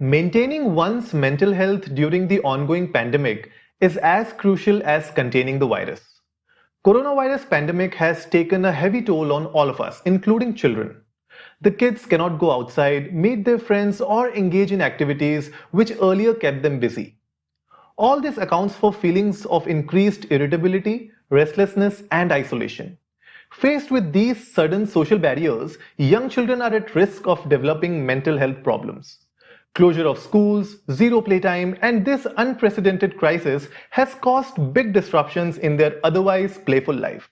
Maintaining one's mental health during the ongoing pandemic is as crucial as containing the virus. Coronavirus pandemic has taken a heavy toll on all of us, including children. The kids cannot go outside, meet their friends, or engage in activities which earlier kept them busy. All this accounts for feelings of increased irritability, restlessness, and isolation. Faced with these sudden social barriers, young children are at risk of developing mental health problems. Closure of schools, zero playtime, and this unprecedented crisis has caused big disruptions in their otherwise playful life.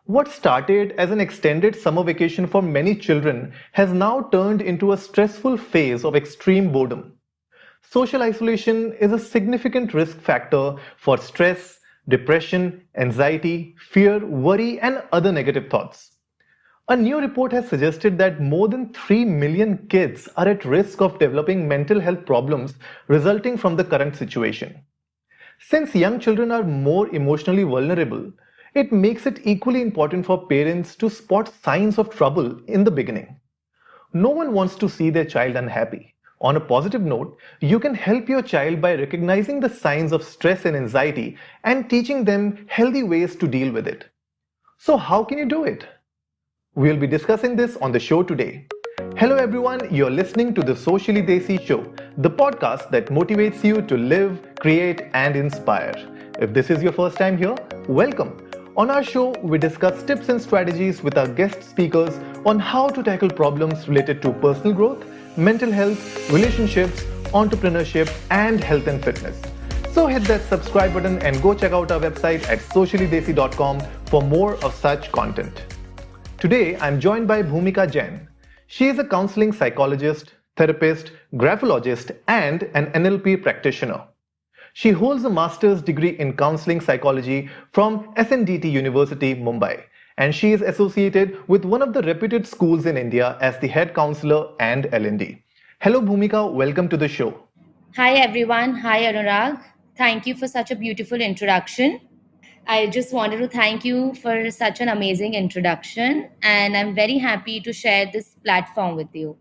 What started as an extended summer vacation for many children has now turned into a stressful phase of extreme boredom. Social isolation is a significant risk factor for stress, depression, anxiety, fear, worry, and other negative thoughts. A new report has suggested that more than 3 million kids are at risk of developing mental health problems resulting from the current situation. Since young children are more emotionally vulnerable, it makes it equally important for parents to spot signs of trouble in the beginning. No one wants to see their child unhappy. On a positive note, you can help your child by recognizing the signs of stress and anxiety and teaching them healthy ways to deal with it. So, how can you do it? We'll be discussing this on the show today. Hello everyone, you're listening to the Socially Desi show, the podcast that motivates you to live, create, and inspire. If this is your first time here, welcome. On our show, we discuss tips and strategies with our guest speakers on how to tackle problems related to personal growth, mental health, relationships, entrepreneurship, and health and fitness. So hit that subscribe button and go check out our website at sociallydesi.com for more of such content. Today, I'm joined by Bhoomeeka Jain. She is a counseling psychologist, therapist, graphologist, and an NLP practitioner. She holds a master's degree in counseling psychology from SNDT University, Mumbai, and she is associated with one of the reputed schools in India as the head counselor and L&D. Hello, Bhoomeeka. Welcome to the show. Hi, everyone. Hi, Anurag. Thank you for such a beautiful introduction. I just wanted to thank you for such an amazing introduction, and I'm very happy to share this platform with you.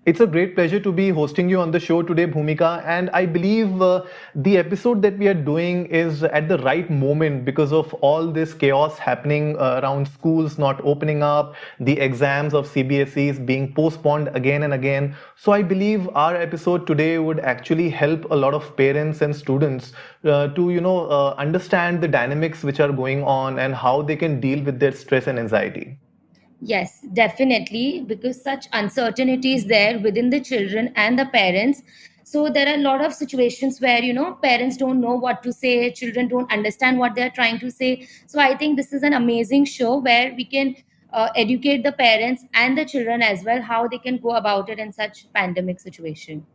It's a great pleasure to be hosting you on the show today, Bhoomeeka, and I believe the episode that we are doing is at the right moment because of all this chaos happening around schools not opening up, the exams of CBSEs being postponed again and again. So I believe our episode today would actually help a lot of parents and students to understand the dynamics which are going on and how they can deal with their stress and anxiety. Yes, definitely, because such uncertainty is there within the children and the parents. So there are a lot of situations where, parents don't know what to say, children don't understand what they're trying to say. So I think this is an amazing show where we can educate the parents and the children as well, how they can go about it in such pandemic situation.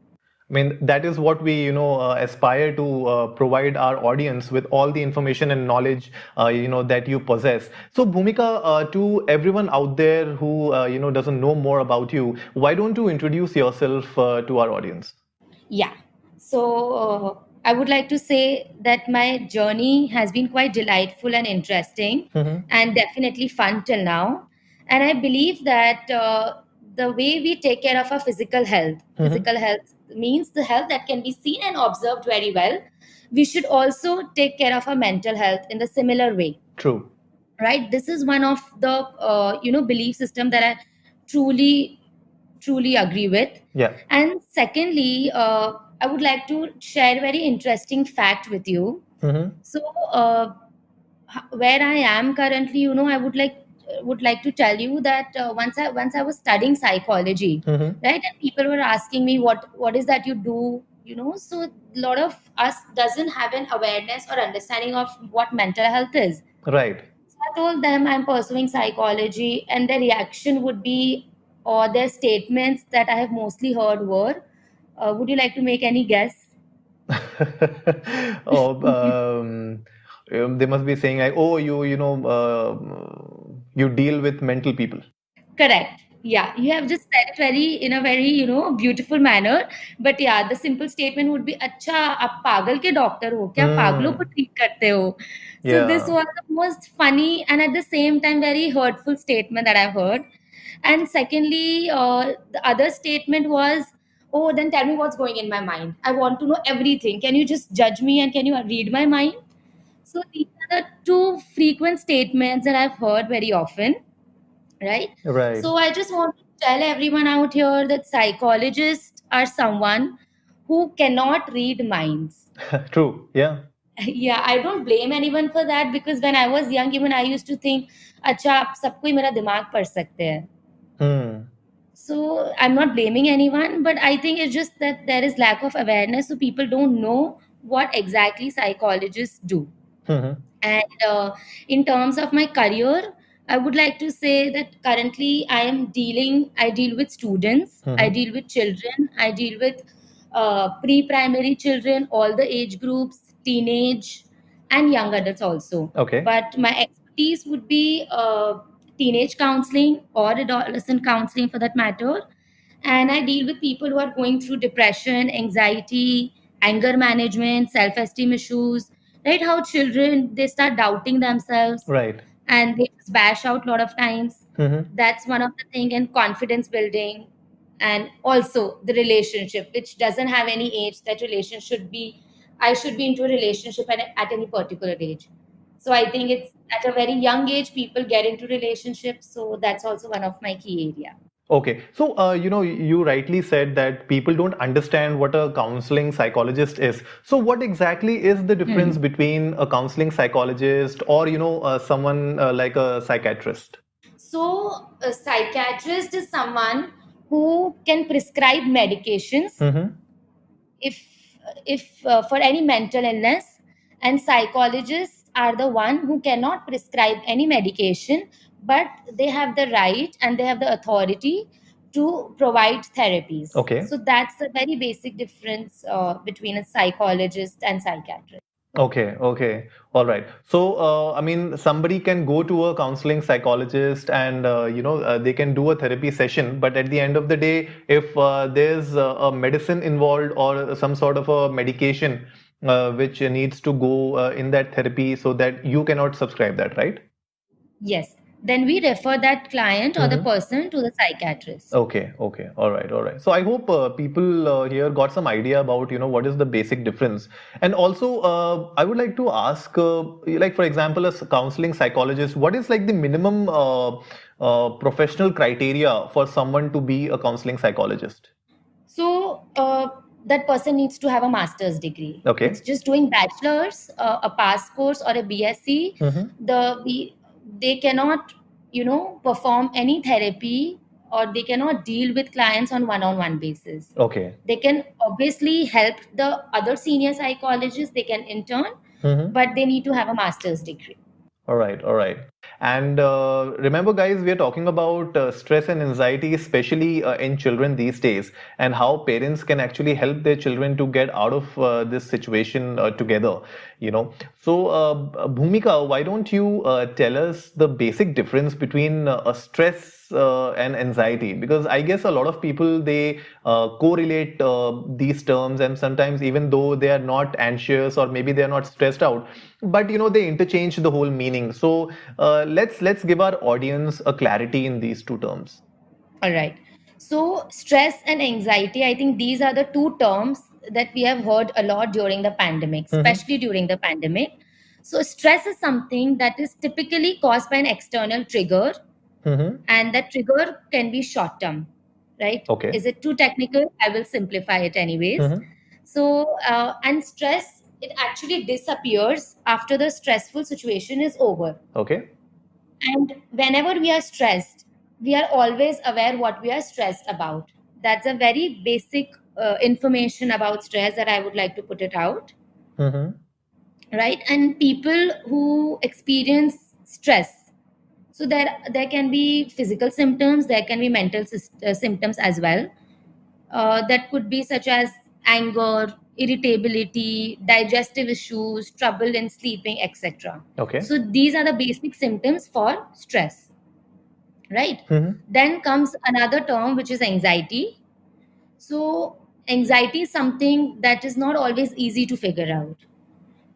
I mean, that is what we, aspire to provide our audience with all the information and knowledge, that you possess. So, Bhumika, to everyone out there who, doesn't know more about you, why don't you introduce yourself to our audience? Yeah. So I would like to say that my journey has been quite delightful and interesting and definitely fun till now. And I believe that the way we take care of our physical health means the health that can be seen and observed very well. We should also take care of our mental health in the similar way. True. Right? This is one of the belief system that I truly agree with. Yeah. And secondly, I would like to share a very interesting fact with you. So where I am currently, I would like to tell you that once I was studying psychology, right, and people were asking me what is that you do, so a lot of us doesn't have an awareness or understanding of what mental health is. Right. I told them I'm pursuing psychology, and their reaction would be, or their statements that I have mostly heard were, would you like to make any guess? They must be saying, like, oh, you deal with mental people. Correct. Yeah, you have just said it in a very beautiful manner. But yeah, the simple statement would be, अच्छा आप पागल के doctor हो क्या, पागलों को treat करते हो? So this was the most funny and at the same time very hurtful statement that I've heard. And secondly, the other statement was, oh, then tell me what's going in my mind. I want to know everything. Can you just judge me and can you read my mind? So these are the two frequent statements that I've heard very often, right? Right. So I just want to tell everyone out here that psychologists are someone who cannot read minds. True. Yeah. Yeah, I don't blame anyone for that, because when I was young, even I used to think, अच्छा आप सबको ही मेरा दिमाग पढ़ सकते हैं. Hmm. So I'm not blaming anyone, but I think it's just that there is lack of awareness, so people don't know what exactly psychologists do. Mm-hmm. And in terms of my career, I would like to say that currently I deal with students, I Mm-hmm. deal with children, I deal with pre-primary children, all the age groups, teenage and young adults also. Okay. But my expertise would be teenage counseling or adolescent counseling for that matter. And I deal with people who are going through depression, anxiety, anger management, self-esteem issues, right? How children, they start doubting themselves Right. and they just bash out a lot of times. Mm-hmm. That's one of the thing. And confidence building, and also the relationship, which doesn't have any age. That relation should be, I should be into a relationship at any particular age. So I think it's at a very young age people get into relationships, so that's also one of my key area. Okay, so you rightly said that people don't understand what a counseling psychologist is. So, what exactly is the difference Hmm. between a counseling psychologist or someone like a psychiatrist? So, a psychiatrist is someone who can prescribe medications Mm-hmm. if for any mental illness, and psychologists are the one who cannot prescribe any medication, but they have the right and they have the authority to provide therapies. Okay. So that's the very basic difference between a psychologist and psychiatrist. Okay, okay, all right. So, I mean, somebody can go to a counseling psychologist and, they can do a therapy session. But at the end of the day, if there's a medicine involved or some sort of a medication which needs to go in that therapy, so that you cannot subscribe that, right? Yes, then we refer that client or the Mm-hmm. person to the psychiatrist. Okay, okay, all right, all right. So I hope people here got some idea about what is the basic difference. And also, I would like to ask, like for example, a counseling psychologist, what is like the minimum professional criteria for someone to be a counseling psychologist? So that person needs to have a master's degree. It's Okay. just doing bachelor's, a pass course or a BSc. Mm-hmm. They cannot, perform any therapy, or they cannot deal with clients on one-on-one basis. Okay. They can obviously help the other senior psychologists. They can intern, Mm-hmm. but they need to have a master's degree. All right, all right. And remember, guys, we are talking about stress and anxiety, especially in children these days, and how parents can actually help their children to get out of this situation together. So, Bhumika, why don't you tell us the basic difference between a stress and anxiety? Because I guess a lot of people they correlate these terms, and sometimes even though they are not anxious or maybe they are not stressed out, but they interchange the whole meaning. So let's give our audience a clarity in these two terms. All right. So, stress and anxiety, I think these are the two terms that we have heard a lot during the pandemic, Mm-hmm. especially during the pandemic. So, stress is something that is typically caused by an external trigger, Mm-hmm. and that trigger can be short term, right? Okay. Is it too technical? I will simplify it anyways. Mm-hmm. So, and stress, it actually disappears after the stressful situation is over. Okay. And whenever we are stressed, we are always aware what we are stressed about. That's a very basic information about stress that I would like to put it out, Mm-hmm. right? And people who experience stress, so there can be physical symptoms, there can be mental symptoms as well. That could be such as anger, irritability, digestive issues, trouble in sleeping, etc. Okay. So these are the basic symptoms for stress, right? Mm-hmm. Then comes another term, which is anxiety. So anxiety is something that is not always easy to figure out.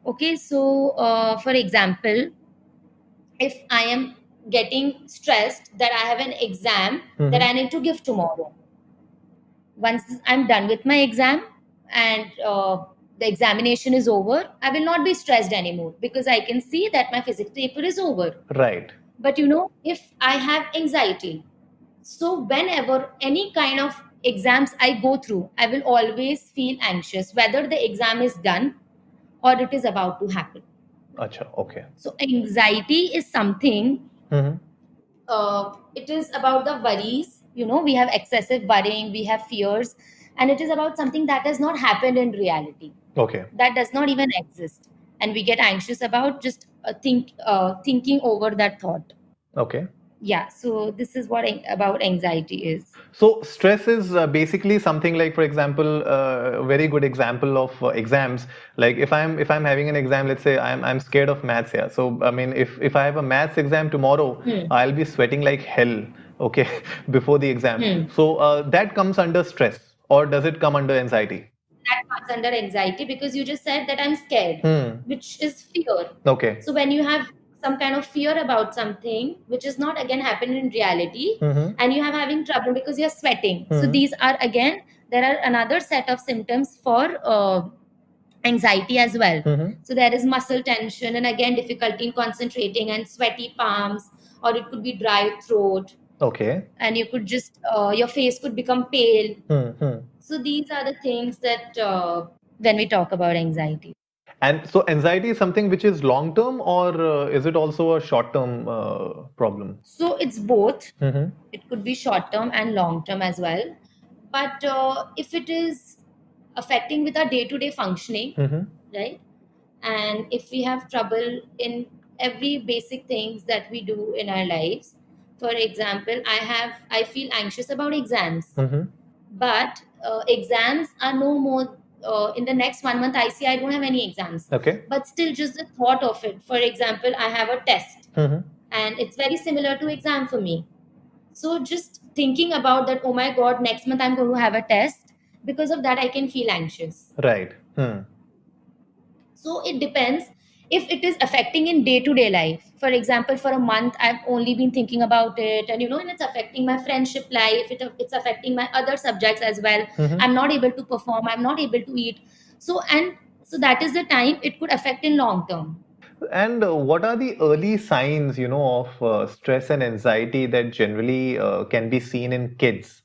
Okay, so for example, if I am getting stressed that I have an exam that Mm-hmm. I need to give tomorrow, Once I'm done with my exam and the examination is over, I will not be stressed anymore because I can see that my physics paper is over. Right. But if I have anxiety, so whenever any kind of exams I go through, I will always feel anxious, whether the exam is done or it is about to happen. Acha, okay. So anxiety is something, it is about the worries. We have excessive worrying, we have fears, and it is about something that has not happened in reality. Okay. That does not even exist. And we get anxious about just thinking over that thought. Okay. Yeah, so this is what about anxiety is. So stress is basically something like, for example, a very good example of exams. Like if I'm having an exam, let's say I'm scared of maths. Yeah. So I mean, if I have a maths exam tomorrow, I'll be sweating like hell. Okay, before the exam. So that comes under stress, or does it come under anxiety? That comes under anxiety because you just said that I'm scared, which is fear. Okay. So when you have some kind of fear about something which is not again happening in reality, and you have having trouble because you're sweating, so these are again, there are another set of symptoms for anxiety as well. So there is muscle tension and again difficulty in concentrating and sweaty palms, or it could be dry throat. Okay. And you could just your face could become pale. So these are the things that when we talk about anxiety. And so anxiety is something which is long term, or is it also a short term problem? So it's both. It could be short term and long term as well. But if it is affecting with our day to day functioning, right? And if we have trouble in every basic things that we do in our lives, for example, I feel anxious about exams. But exams are no more. In the next 1 month, I see I don't have any exams. Okay. But still, just the thought of it. For example, I have a test, and it's very similar to exam for me. So just thinking about that, oh my God, next month I'm going to have a test. Because of that, I can feel anxious. Right. So it depends if it is affecting in day-to-day life. For example, for a month, I've only been thinking about it, and and it's affecting my friendship life. It's affecting my other subjects as well. I'm not able to perform. I'm not able to eat. So that is the time it could affect in long term. And what are the early signs, of stress and anxiety that generally can be seen in kids?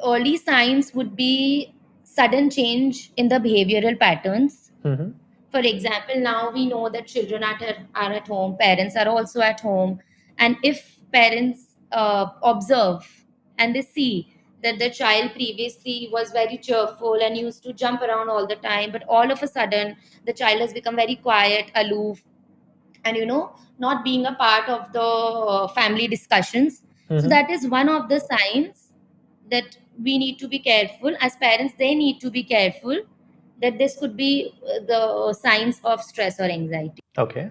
Early signs would be sudden change in the behavioral patterns. For example, now we know that children are at home, parents are also at home. And if parents observe and they see that the child previously was very cheerful and used to jump around all the time, but all of a sudden the child has become very quiet, aloof, and not being a part of the family discussions. So that is one of the signs that we need to be careful as parents. They need to be careful that this could be the signs of stress or anxiety. Okay.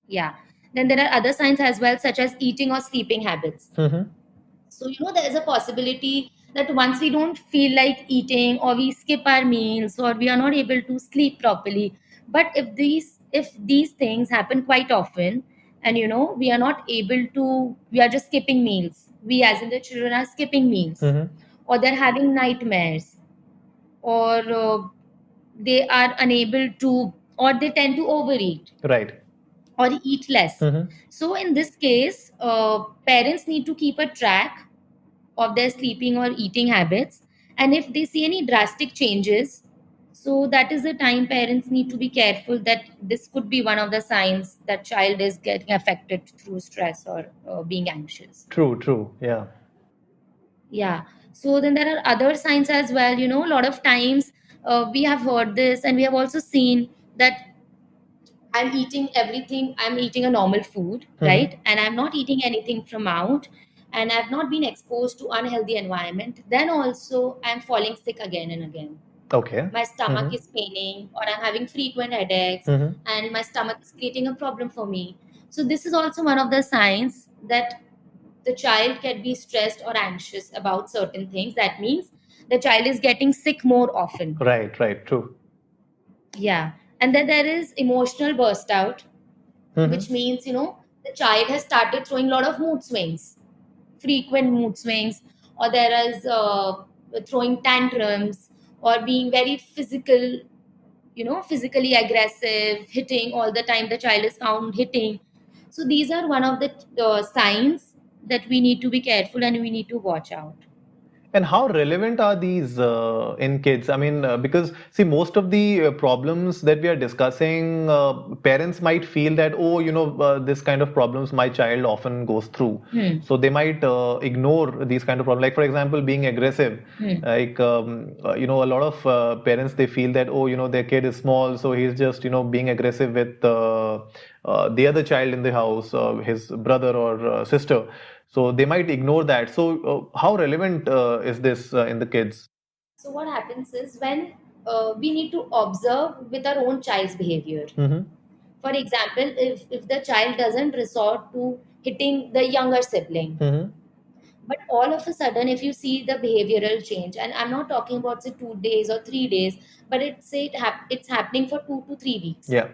Yeah. Then there are other signs as well, such as eating or sleeping habits. So there is a possibility that once we don't feel like eating, or we skip our meals, or we are not able to sleep properly. But if these things happen quite often, and we are not able to, we are just skipping meals, we as in the children are skipping meals, or they're having nightmares, or they are unable to, or they tend to overeat, Right. or eat less. So in this case, parents need to keep a track of their sleeping or eating habits. And if they see any drastic changes, so that is the time parents need to be careful that this could be one of the signs that child is getting affected through stress or being anxious. True. Yeah. Yeah. So then there are other signs as well. A lot of times we have heard this, and we have also seen that I'm eating everything, I'm eating a normal food, right? And I'm not eating anything from out, and I've not been exposed to unhealthy environment. Then also I'm falling sick again and again. Okay. My stomach is paining, or I'm having frequent headaches, and my stomach is creating a problem for me. So this is also one of the signs that the child can be stressed or anxious about certain things. That means the child is getting sick more often. Right. True. Yeah. And then there is emotional burst out, which means, the child has started throwing a lot of mood swings, frequent mood swings, or there is throwing tantrums or being very physical, physically aggressive, hitting all the time. The child is found hitting. So these are one of the signs that we need to be careful and we need to watch out. And how relevant are these in kids? I mean, because see, most of the problems that we are discussing, parents might feel that, oh, this kind of problems my child often goes through. So they might ignore these kind of problems. Like, for example, being aggressive. Like, a lot of parents, they feel that, oh, their kid is small, so he's just, being aggressive with the other child in the house, his brother or sister. So they might ignore that. So how relevant is this in the kids? So what happens is when we need to observe with our own child's behavior. For example, if the child doesn't resort to hitting the younger sibling, but all of a sudden, if you see the behavioral change, and I'm not talking about say 2 days or 3 days, but it's happening for 2 to 3 weeks. Yeah.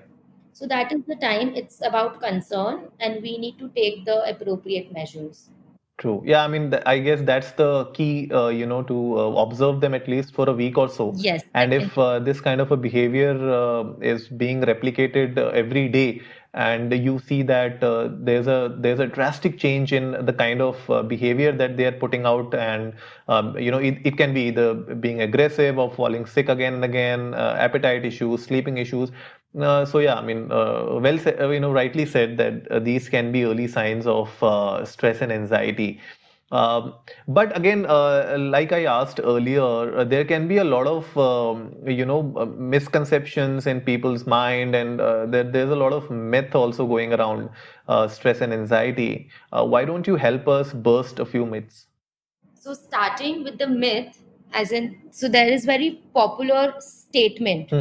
So that is the time it's about concern, and we need to take the appropriate measures. True. Yeah, I mean, I guess that's the key, to observe them at least for a week or so. Yes. And if this kind of a behavior is being replicated every day, and you see that there's a drastic change in the kind of behavior that they are putting out, and it can be either being aggressive or falling sick again and again, appetite issues, sleeping issues. So yeah, I mean, rightly said that these can be early signs of stress and anxiety. But again, like I asked earlier, there can be a lot of misconceptions in people's mind, and there's a lot of myth also going around stress and anxiety. Why don't you help us burst a few myths? So starting with the myth, as in, so there is very popular statement,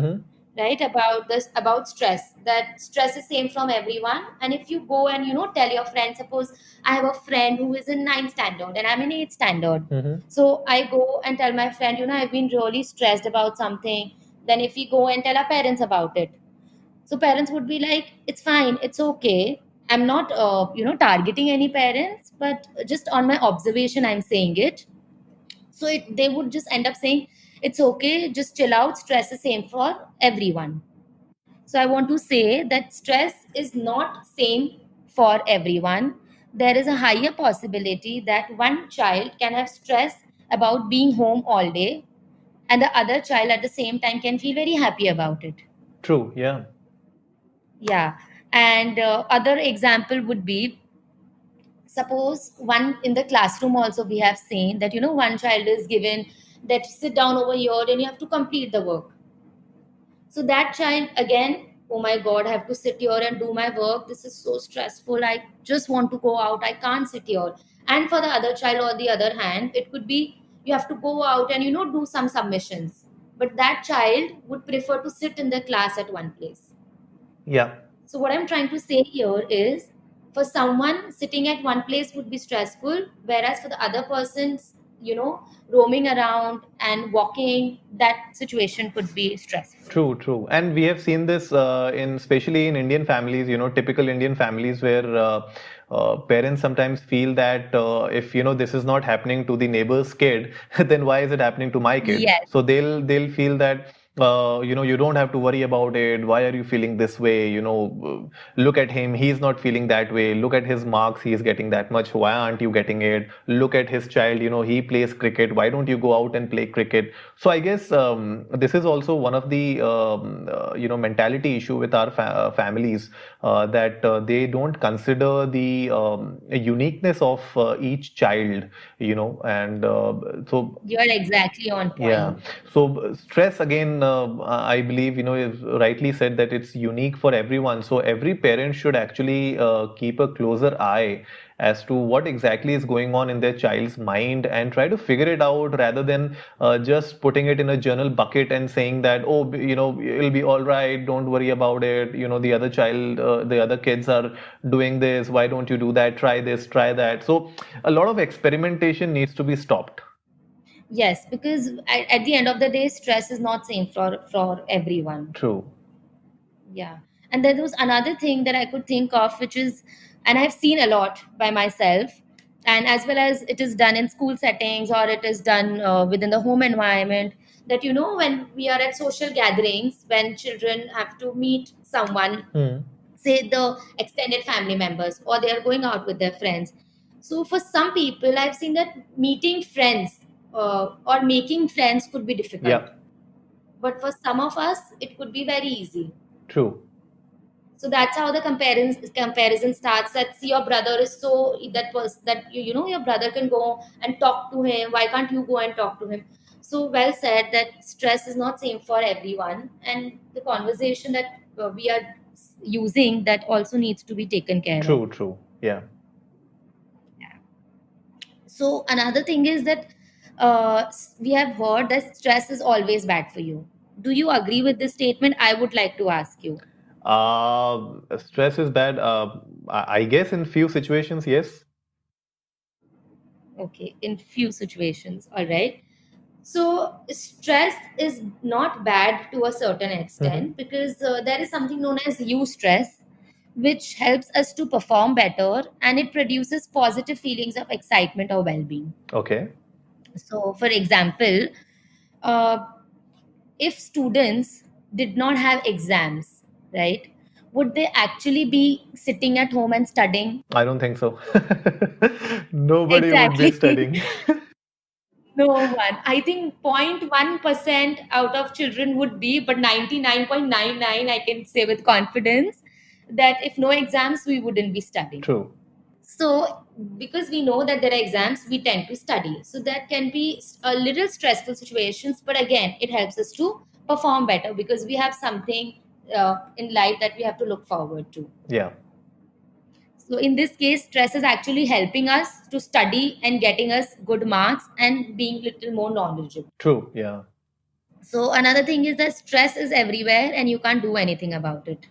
right, about stress, that stress is same from everyone. And if you go and tell your friend, suppose I have a friend who is in 9th standard and I'm in 8th standard. So I go and tell my friend, I've been really stressed about something. Then if we go and tell our parents about it, so parents would be like, it's fine, it's okay. I'm not targeting any parents, but just on my observation I'm saying it. So they would just end up saying, it's okay, just chill out, stress is same for everyone. So I want to say that stress is not same for everyone. There is a higher possibility that one child can have stress about being home all day, and the other child at the same time can feel very happy about it. True, yeah. Yeah. And other example would be, suppose one in the classroom also we have seen that one child is given that sit down over here and you have to complete the work. So that child again, oh my god, I have to sit here and do my work, this is so stressful, I just want to go out, I can't sit here. And for the other child, on the other hand, it could be you have to go out and do some submissions, but that child would prefer to sit in the class at one place. Yeah. So what I'm trying to say here is, for someone sitting at one place would be stressful, whereas for the other person's, roaming around and walking, that situation could be stressful. True. And we have seen this especially in Indian families, typical Indian families where parents sometimes feel that if this is not happening to the neighbor's kid, then why is it happening to my kid? Yes. So they'll feel that you don't have to worry about it. Why are you feeling this way? Look at him, he's not feeling that way. Look at his marks, he's getting that much. Why aren't you getting it? Look at his child, he plays cricket. Why don't you go out and play cricket? So I guess this is also one of the mentality issue with our families, that they don't consider the uniqueness of each child, and so You're exactly on point. yeah. So stress again, I believe, is rightly said that it's unique for everyone. So every parent should actually keep a closer eye as to what exactly is going on in their child's mind and try to figure it out, rather than just putting it in a journal bucket and saying that, oh, it'll be all right, don't worry about it. The other child, the other kids are doing this. Why don't you do that? Try this, try that. So a lot of experimentation needs to be stopped. Yes, because at the end of the day, stress is not same for everyone. True. Yeah. And there was another thing that I could think of, which is, and I've seen a lot by myself, and as well as it is done in school settings, or it is done within the home environment, that when we are at social gatherings, when children have to meet someone, say the extended family members, or they are going out with their friends. So for some people, I've seen that meeting friends or making friends could be difficult. Yeah. But for some of us, it could be very easy. True. So that's how the comparison starts. That, see, your brother is so that your brother can go and talk to him. Why can't you go and talk to him? So well said, that stress is not same for everyone, and the conversation that we are using, that also needs to be taken care of. True. Yeah. So another thing is that we have heard that stress is always bad for you. Do you agree with this statement? I would like to ask you. Stress is bad. I guess in few situations, yes. Okay, in few situations, all right. So stress is not bad to a certain extent, because there is something known as eustress, which helps us to perform better, and it produces positive feelings of excitement or well-being. Okay. So, for example, uh, if students did not have exams, right, would they actually be sitting at home and studying? I don't think so. Nobody would be Exactly. studying. No one. I think 0.1% out of children would be, but 99.99, I can say with confidence that if no exams, we wouldn't be studying. True. So, because we know that there are exams, we tend to study. So, that can be a little stressful situations, but again, it helps us to perform better because we have something in life that we have to look forward to. Yeah. So, in this case, stress is actually helping us to study and getting us good marks and being little more knowledgeable. True. Yeah. So, another thing is that stress is everywhere and you can't do anything about it.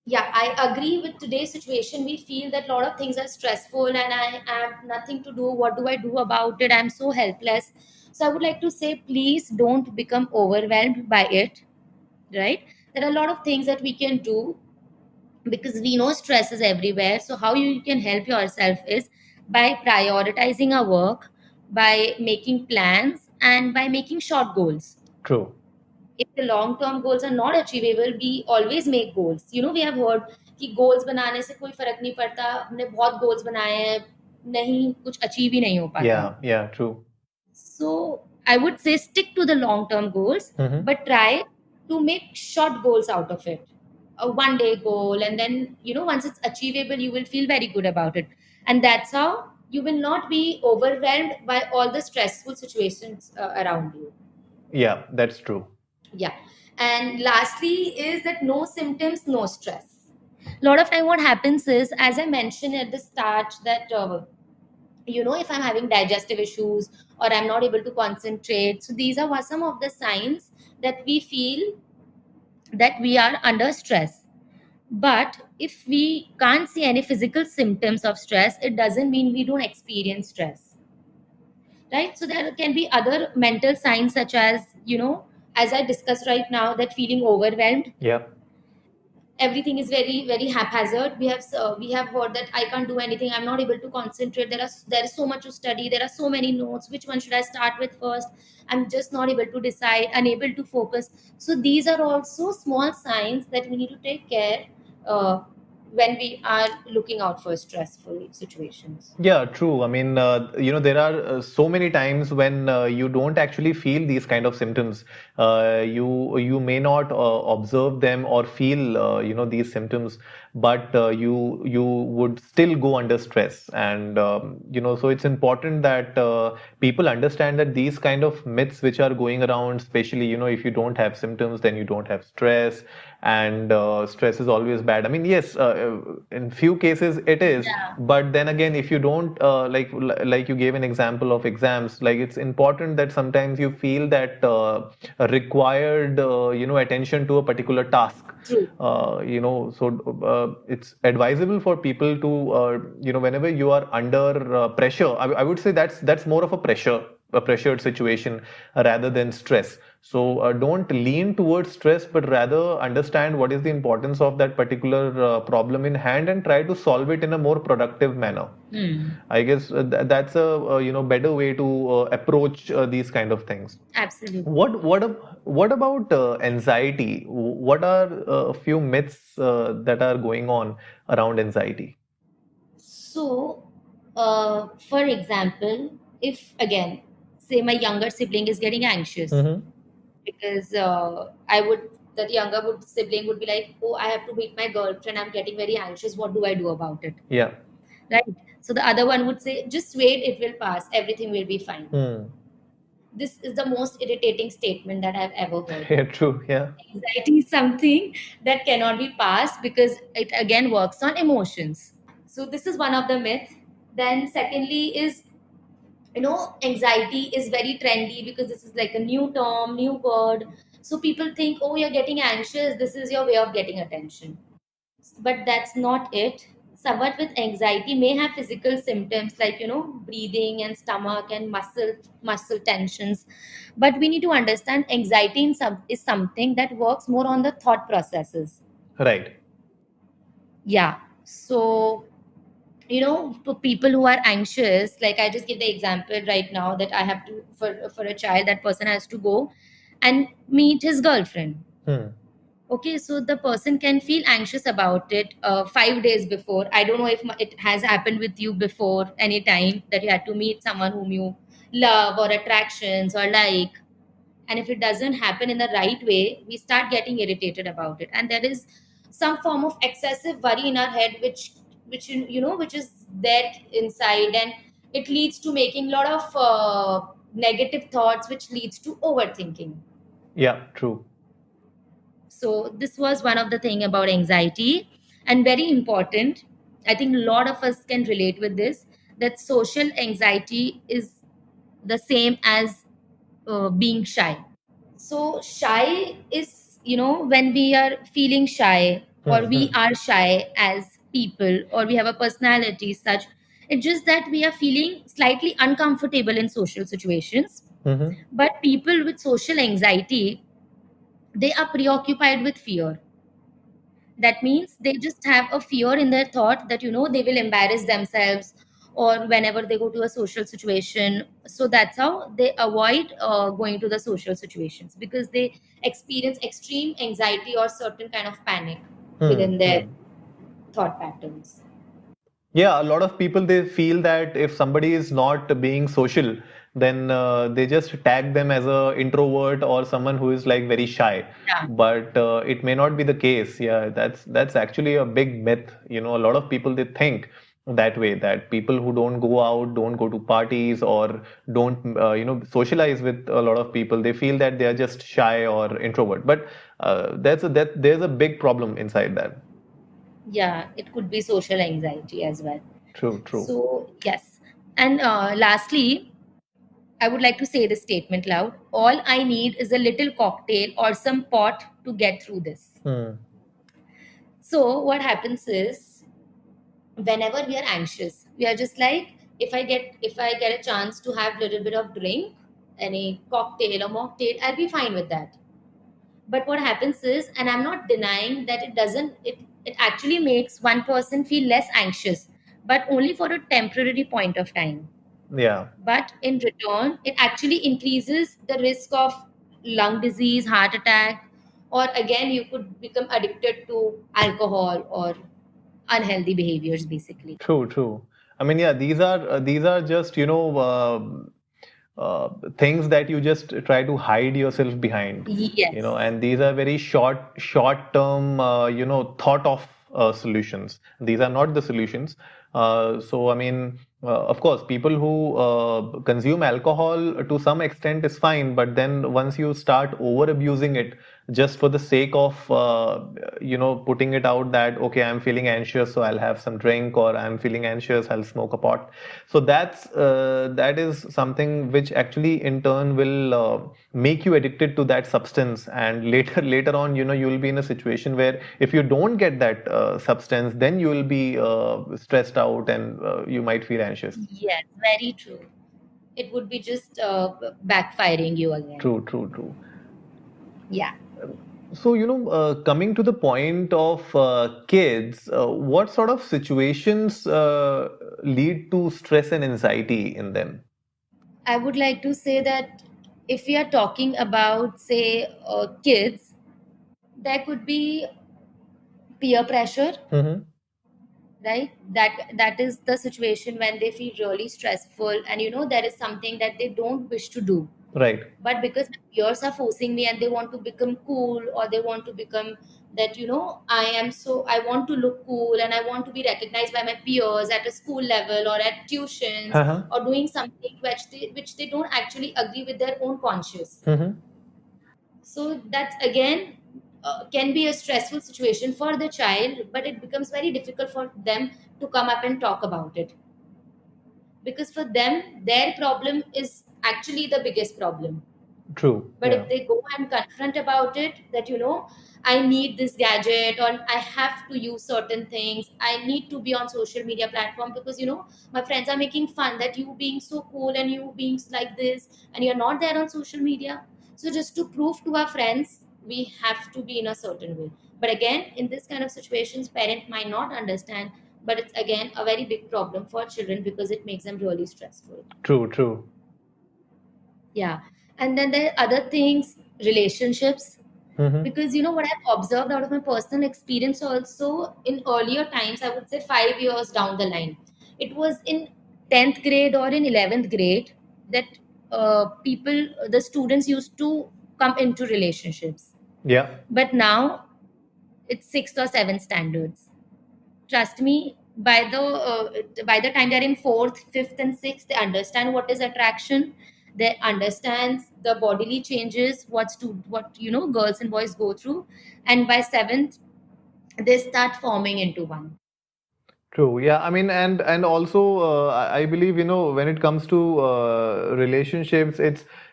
Yeah, I agree with today's situation. We feel that a lot of things are stressful and I have nothing to do. What do I do about it? I'm so helpless. So I would like to say, please don't become overwhelmed by it, right? There are a lot of things that we can do because we know stress is everywhere. So how you can help yourself is by prioritizing our work, by making plans, and by making short goals. True. If the long term goals are not achievable, we always make goals. We have heard कि goals बनाने से कोई फर्क नहीं पड़ता, हमने बहुत goals बनाए हैं, नहीं कुछ achieve ही नहीं हो पाता. Yeah, true. So I would say stick to the long term goals, but try to make short goals out of it. A 1 day goal, and then once it's achievable, you will feel very good about it, and that's how you will not be overwhelmed by all the stressful situations around you. Yeah, that's true. Yeah. And lastly is that no symptoms, no stress. A lot of time what happens is, as I mentioned at the start, that if I'm having digestive issues or I'm not able to concentrate, so these are some of the signs that we feel that we are under stress. But if we can't see any physical symptoms of stress, it doesn't mean we don't experience stress, right? So there can be other mental signs such as as I discussed right now, that feeling overwhelmed. Yeah. Everything is very, very haphazard. We have heard that I can't do anything. I'm not able to concentrate. There is so much to study. There are so many notes. Which one should I start with first? I'm just not able to decide. Unable to focus. So these are also small signs that we need to take care when we are looking out for stressful situations. Yeah, true. I mean, there are so many times when you don't actually feel these kind of symptoms. You may not observe them or feel these symptoms, but you would still go under stress. And so it's important that people understand that these kind of myths which are going around, especially if you don't have symptoms, then you don't have stress, and stress is always bad. I mean, yes, in few cases it is, Yeah. but then again, if you don't like you gave an example of exams, like it's important that sometimes you feel that required attention to a particular task. True. So it's advisable for people to whenever you are under pressure, I would say that's more of a pressured situation rather than stress. So don't lean towards stress, but rather understand what is the importance of that particular problem in hand and try to solve it in a more productive manner. I guess that's a better way to approach these kind of things. Absolutely. What about anxiety? What are a few myths that are going on around anxiety? So, for example, if again, say my younger sibling is getting anxious because the younger sibling would be like, oh, I have to meet my girlfriend. I'm getting very anxious. What do I do about it? Yeah. Right. So the other one would say, just wait, it will pass. Everything will be fine. This is the most irritating statement that I've ever heard. Yeah, true. Yeah. Anxiety is something that cannot be passed because it again works on emotions. So this is one of the myths. Then secondly is, anxiety is very trendy because this is like a new term, new word. So people think, oh, you're getting anxious. This is your way of getting attention. But that's not it. Someone with anxiety may have physical symptoms like, breathing and stomach and muscle tensions. But we need to understand anxiety is something that works more on the thought processes. Right. Yeah. So, for people who are anxious, like I just give the example right now that I have to, for a child, that person has to go and meet his girlfriend. Okay, so the person can feel anxious about it 5 days before. I don't know if it has happened with you before, any time that you had to meet someone whom you love or attractions or like. And if it doesn't happen in the right way, we start getting irritated about it. And there is some form of excessive worry in our head, which is there inside, and it leads to making a lot of negative thoughts, which leads to overthinking. Yeah, true. So this was one of the thing about anxiety, and very important. I think a lot of us can relate with this, that social anxiety is the same as being shy. So shy is, when we are feeling shy or we are shy as people or we have a personality such, it's just that we are feeling slightly uncomfortable in social situations. But people with social anxiety, they are preoccupied with fear. That means they just have a fear in their thought that they will embarrass themselves or whenever they go to a social situation. So that's how they avoid going to the social situations, because they experience extreme anxiety or certain kind of panic within their thought patterns. Yeah, a lot of people, they feel that if somebody is not being social, then they just tag them as a introvert or someone who is like very shy. Yeah. But it may not be the case. Yeah, that's actually a big myth. A lot of people, they think that way, that people who don't go out, don't go to parties, or don't socialize with a lot of people, they feel that they are just shy or introvert. But there's a big problem inside that. Yeah, it could be social anxiety as well. True. So yes. And lastly, I would like to say this statement loud. All I need is a little cocktail or some pot to get through this. So what happens is, whenever we are anxious, we are just like, if I get a chance to have a little bit of drink, any cocktail or mocktail, I'll be fine with that. But what happens is, and I'm not denying that it actually makes one person feel less anxious, but only for a temporary point of time. Yeah. But in return, it actually increases the risk of lung disease, heart attack, or again, you could become addicted to alcohol or unhealthy behaviors, basically. True. I mean, yeah, these are just things that you just try to hide yourself behind. Yes. And these are very short term thought of solutions. These are not the solutions. So I mean, of course, people who consume alcohol to some extent is fine, but then once you start over abusing it just for the sake of putting it out that, okay, I'm feeling anxious, so I'll have some drink, or I'm feeling anxious, I'll smoke a pot. So that is something which actually in turn will make you addicted to that substance, and later on, you'll be in a situation where if you don't get that substance, then you will be stressed out, and you might feel anxious. Yes, very true. It would be just backfiring you again. True. Yeah. So, coming to the point of kids, what sort of situations lead to stress and anxiety in them? I would like to say that if we are talking about, say, kids, there could be peer pressure, Mm-hmm. right? That is the situation when they feel really stressful, and there is something that they don't wish to do, Right. but because my peers are forcing me and they want to become cool, or they want to become that, I want to look cool and I want to be recognized by my peers at a school level or at tuitions, Uh-huh. or doing something which they don't actually agree with their own conscience. Mm-hmm. So that's again can be a stressful situation for the child, but it becomes very difficult for them to come up and talk about it, because for them their problem is actually the biggest problem. True. But Yeah. if they go and confront about it, that I need this gadget, or I have to use certain things, I need to be on social media platform because my friends are making fun that you being so cool and you being like this, and you're not there on social media. So just to prove to our friends, we have to be in a certain way. But again, in this kind of situations, parent might not understand, but it's again a very big problem for children because it makes them really stressful. True. True. Yeah. And then there are other things, relationships, Mm-hmm. because what I've observed out of my personal experience also in earlier times, I would say 5 years down the line, it was in 10th grade or in 11th grade that the students used to come into relationships. Yeah. But now it's 6th or 7th standards. Trust me, by the time they're in 4th, 5th and 6th, they understand what is attraction. They understand the bodily changes, what girls and boys go through, and by 7th they start forming into one. True. Yeah. I mean, and also, I believe, when it comes to relationships,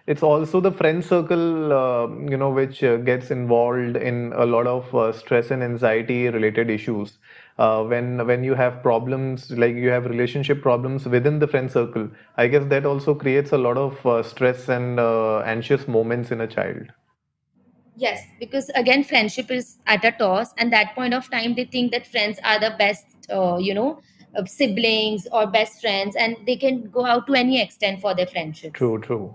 it's also the friend circle, which gets involved in a lot of stress and anxiety related issues. When you have problems, like you have relationship problems within the friend circle, I guess that also creates a lot of stress and anxious moments in a child. Yes, because again friendship is at a toss, and that point of time they think that friends are the best, siblings or best friends, and they can go out to any extent for their friendships. True. True.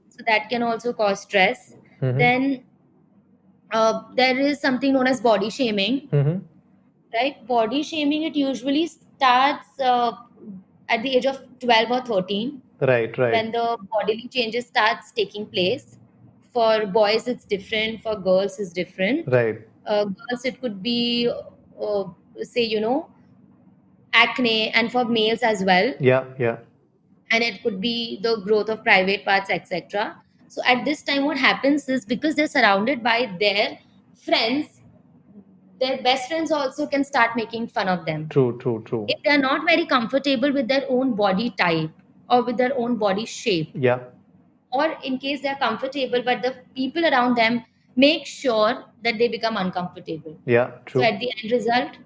So that can also cause stress. Mm-hmm. Then there is something known as body shaming, Mm-hmm. right? Body shaming, it usually starts at the age of 12 or 13, Right. Right. when the bodily changes starts taking place. For boys it's different, for girls it's different. Right. Girls, it could be say acne, and for males as well, Yeah. Yeah. and it could be the growth of private parts, etc. So at this time what happens is, because they're surrounded by their friends, their best friends also can start making fun of them. True. True. True. If they're not very comfortable with their own body type or with their own body shape, Yeah. or in case they're comfortable but the people around them make sure that they become uncomfortable, Yeah. so True. at the end result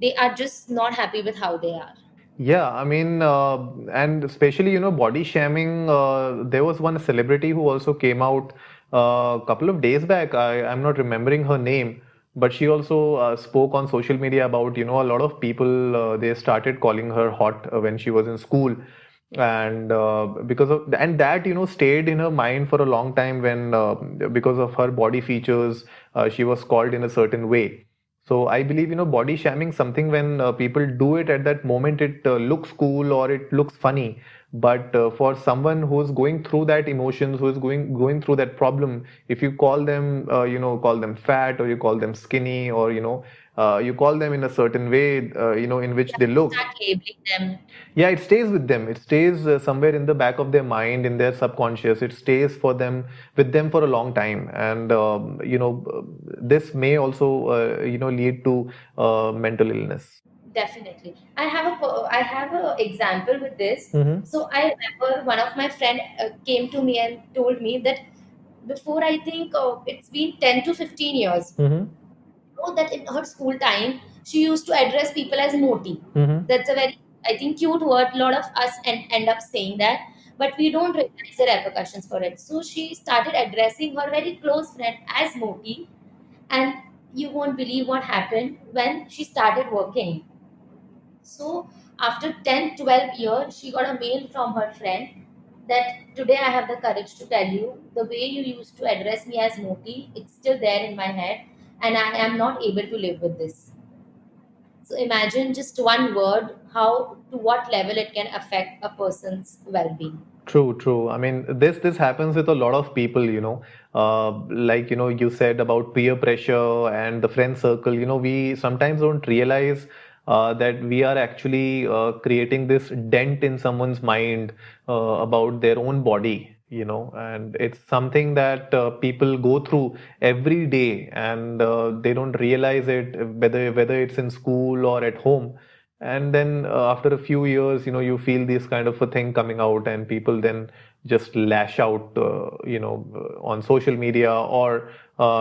they are just not happy with how they are. Yeah, I mean, and especially, body shaming. There was one celebrity who also came out a couple of days back. I'm not remembering her name, but she also spoke on social media about, a lot of people, they started calling her hot when she was in school. And and that, stayed in her mind for a long time when, because of her body features, she was called in a certain way. So I believe, body shaming something when people do it at that moment, it looks cool or it looks funny. But for someone who is going through that emotions, who is going through that problem, if you call them, call them fat, or you call them skinny, or you call them in a certain way, in which Yeah, they you look. start labeling them. Yeah, it stays with them. It stays somewhere in the back of their mind, in their subconscious. It stays for them with them for a long time, and this may also lead to mental illness. Definitely. I have a example with this. Mm-hmm. So I remember one of my friend came to me and told me that before, I think it's been 10 to 15 years, Mm-hmm. that in her school time she used to address people as moti. Mm-hmm. That's a very, I think, cute word. A lot of us end up saying that. but we don't realize the repercussions for it. So she started addressing her very close friend as Moti, and you won't believe what happened when she started working. So after 10, 12 years, she got a mail from her friend that today I have the courage to tell you the way you used to address me as Moti, it's still there in my head, and I am not able to live with this. So imagine just one word, how to what level it can affect a person's well-being. True, true. I mean, this happens with a lot of people, like you said about peer pressure and the friend circle. We sometimes don't realize that we are actually creating this dent in someone's mind about their own body. And it's something that people go through every day, and they don't realize it, whether it's in school or at home. And then after a few years, you feel this kind of a thing coming out, and people then just lash out, on social media or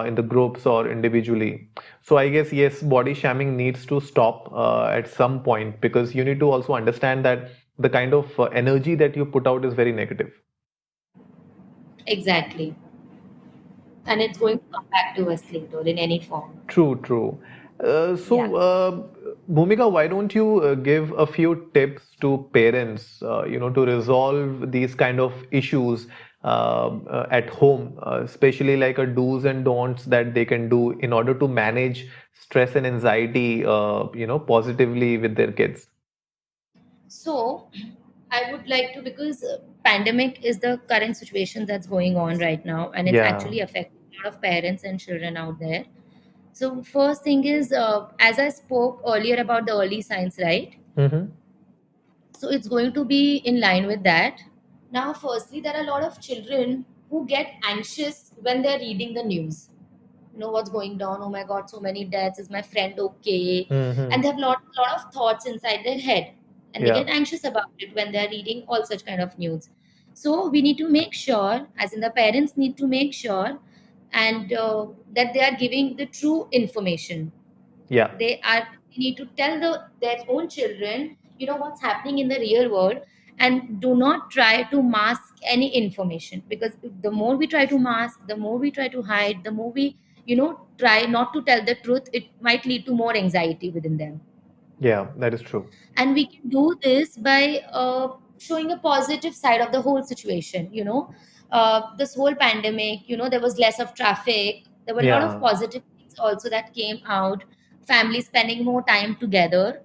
in the groups or individually. So I guess, yes, body shaming needs to stop at some point, because you need to also understand that the kind of energy that you put out is very negative. Exactly. And it's going to come back to us later in any form. True, true. Yeah. Bhumika, why don't you give a few tips to parents, to resolve these kind of issues at home, especially like a do's and don'ts that they can do in order to manage stress and anxiety, positively with their kids. So I would like to, because pandemic is the current situation that's going on right now, and it's Yeah. actually affecting a lot of parents and children out there. So first thing is, as I spoke earlier about the early signs, right? Mm-hmm. So it's going to be in line with that. Now, firstly, there are a lot of children who get anxious when they're reading the news. You know what's going down? Oh my God, so many deaths. Is my friend okay? Mm-hmm. And they have lot of thoughts inside their head, and they Yeah. get anxious about it when they're reading all such kind of news. So we need to make sure, as in the parents need to make sure, and that they are giving the true information. Yeah. They need to tell their own children, what's happening in the real world, and do not try to mask any information, because the more we try to mask, the more we try to hide, the more we try not to tell the truth, it might lead to more anxiety within them. Yeah, that is true. And we can do this by showing a positive side of the whole situation. This whole pandemic, there was less of traffic, there were a lot of Yeah. positive things also that came out. Families spending more time together.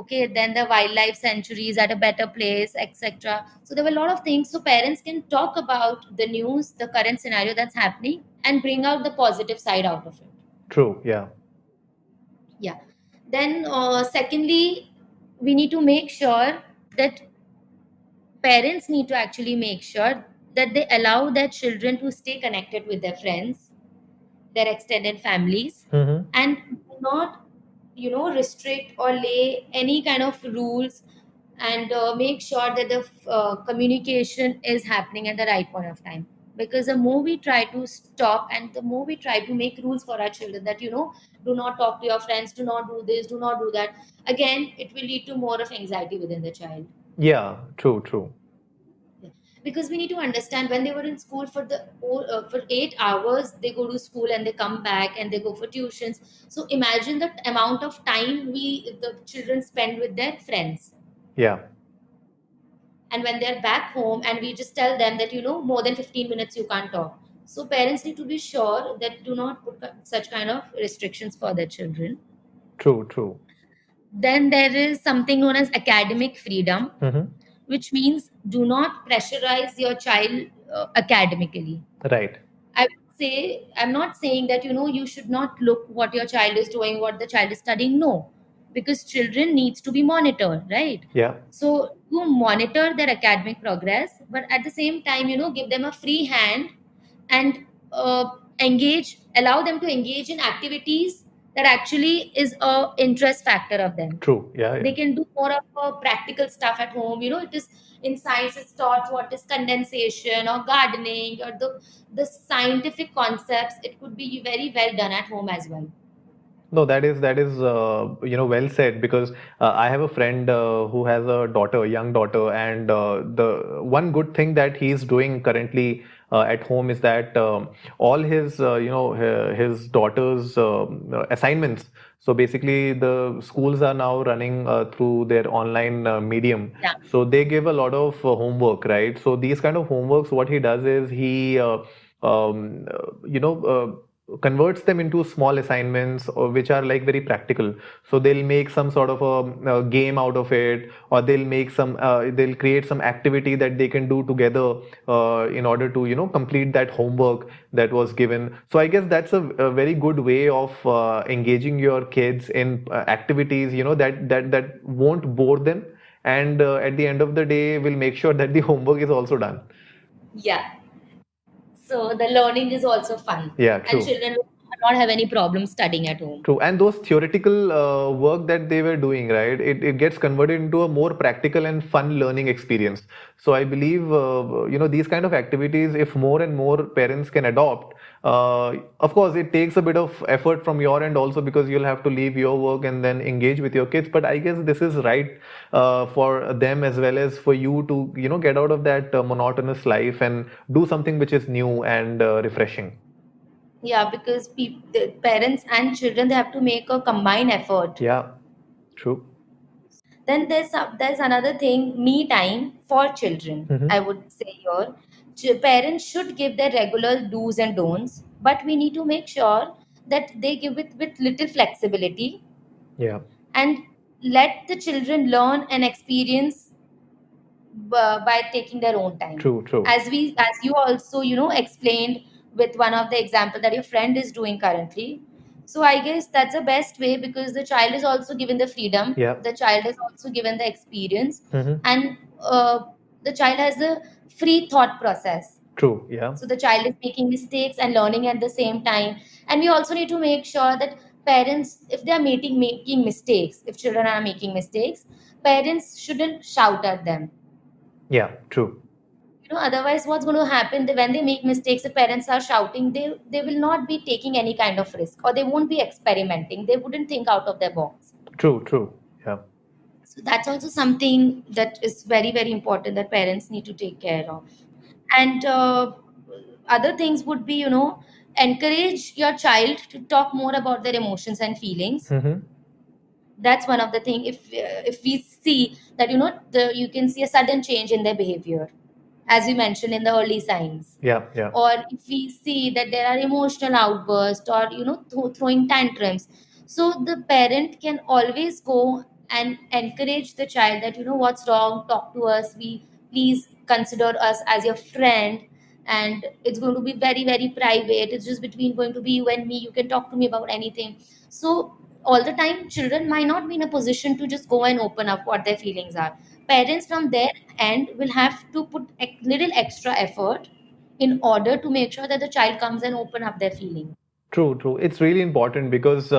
Okay, then the wildlife sanctuaries at a better place, etc. So there were a lot of things, so parents can talk about the news, the current scenario that's happening, and bring out the positive side out of it. True. Yeah. Yeah. Then secondly, we need to make sure that parents need to actually make sure that they allow their children to stay connected with their friends, their extended families, Mm-hmm. and do not restrict or lay any kind of rules, and make sure that the communication is happening at the right point of time. Because the more we try to stop, and the more we try to make rules for our children, that do not talk to your friends, do not do this, do not do that, again it will lead to more of anxiety within the child. Yeah. True, true. Yeah. Because we need to understand, when they were in school for 8 hours, they go to school and they come back and they go for tuitions. So imagine the amount of time the children spend with their friends. Yeah. And when they're back home, and we just tell them that more than 15 minutes you can't talk. So parents need to be sure that do not put such kind of restrictions for their children. True, true. Then there is something known as academic freedom, Mm-hmm. which means do not pressurize your child academically. Right. I would say, I'm not saying that you should not look what your child is doing, what the child is studying. No, because children needs to be monitored, right? Yeah. So you monitor their academic progress, but at the same time, give them a free hand, and allow them to engage in activities that actually is a interest factor of them. True. Yeah. Yeah. They can do more of practical stuff at home. It is in science, it's taught what is condensation or gardening, or the scientific concepts. It could be very well done at home as well. No, that is well said, because I have a friend who has a daughter, young daughter, and the one good thing that he's doing currently at home is that all his his daughter's assignments. So basically, the schools are now running through their online medium. Yeah. So they give a lot of homework, right? So these kind of homeworks, what he does is he um, uh, you know. Converts them into small assignments, which are like very practical. So they'll make some sort of a game out of it, or they'll create some activity that they can do together in order to complete that homework that was given. So I guess that's a very good way of engaging your kids in activities that won't bore them, and at the end of the day will make sure that the homework is also done. Yeah. So the learning is also fun. Yeah, And true. children will not have any problem studying at home. True. And those theoretical work that they were doing, right, it gets converted into a more practical and fun learning experience. So I believe, these kind of activities, if more and more parents can adopt, of course, it takes a bit of effort from your end also, because you'll have to leave your work and then engage with your kids. But I guess this is right for them as well as for you to, get out of that monotonous life and do something which is new and refreshing. Yeah, because the parents and children, they have to make a combined effort. Yeah, true. Then there's another thing, me time for children. I would say here, parents should give their regular do's and don'ts, but we need to make sure that they give it with little flexibility, Yeah. and let the children learn and experience by taking their own time. True, true. As you also explained with one of the example that your friend is doing currently. So I guess that's the best way, because the child is also given the freedom. Yeah. The child is also given the experience, Mm-hmm. and the child has a free thought process. True, yeah. So the child is making mistakes and learning at the same time. And we also need to make sure that parents, if they are making mistakes, if children are making mistakes, parents shouldn't shout at them. Yeah, true. Otherwise what's going to happen, when they make mistakes, the parents are shouting, they will not be taking any kind of risk, or they won't be experimenting, they wouldn't think out of their box. True, true. Yeah. So that's also something that is very, very important, that parents need to take care of. And other things would be, encourage your child to talk more about their emotions and feelings. Mm-hmm. That's one of the thing. If we see that, you can see a sudden change in their behavior, as we mentioned in the early signs. Yeah, yeah. Or if we see that there are emotional outbursts, or throwing tantrums, so the parent can always go and encourage the child that, what's wrong, talk to us, we please consider us as your friend, and it's going to be very, very private, it's just between going to be you and me, you can talk to me about anything. So all the time children might not be in a position to just go and open up what their feelings are. Parents from their end will have to put a little extra effort in order to make sure that the child comes and open up their feelings. True, true. It's really important, because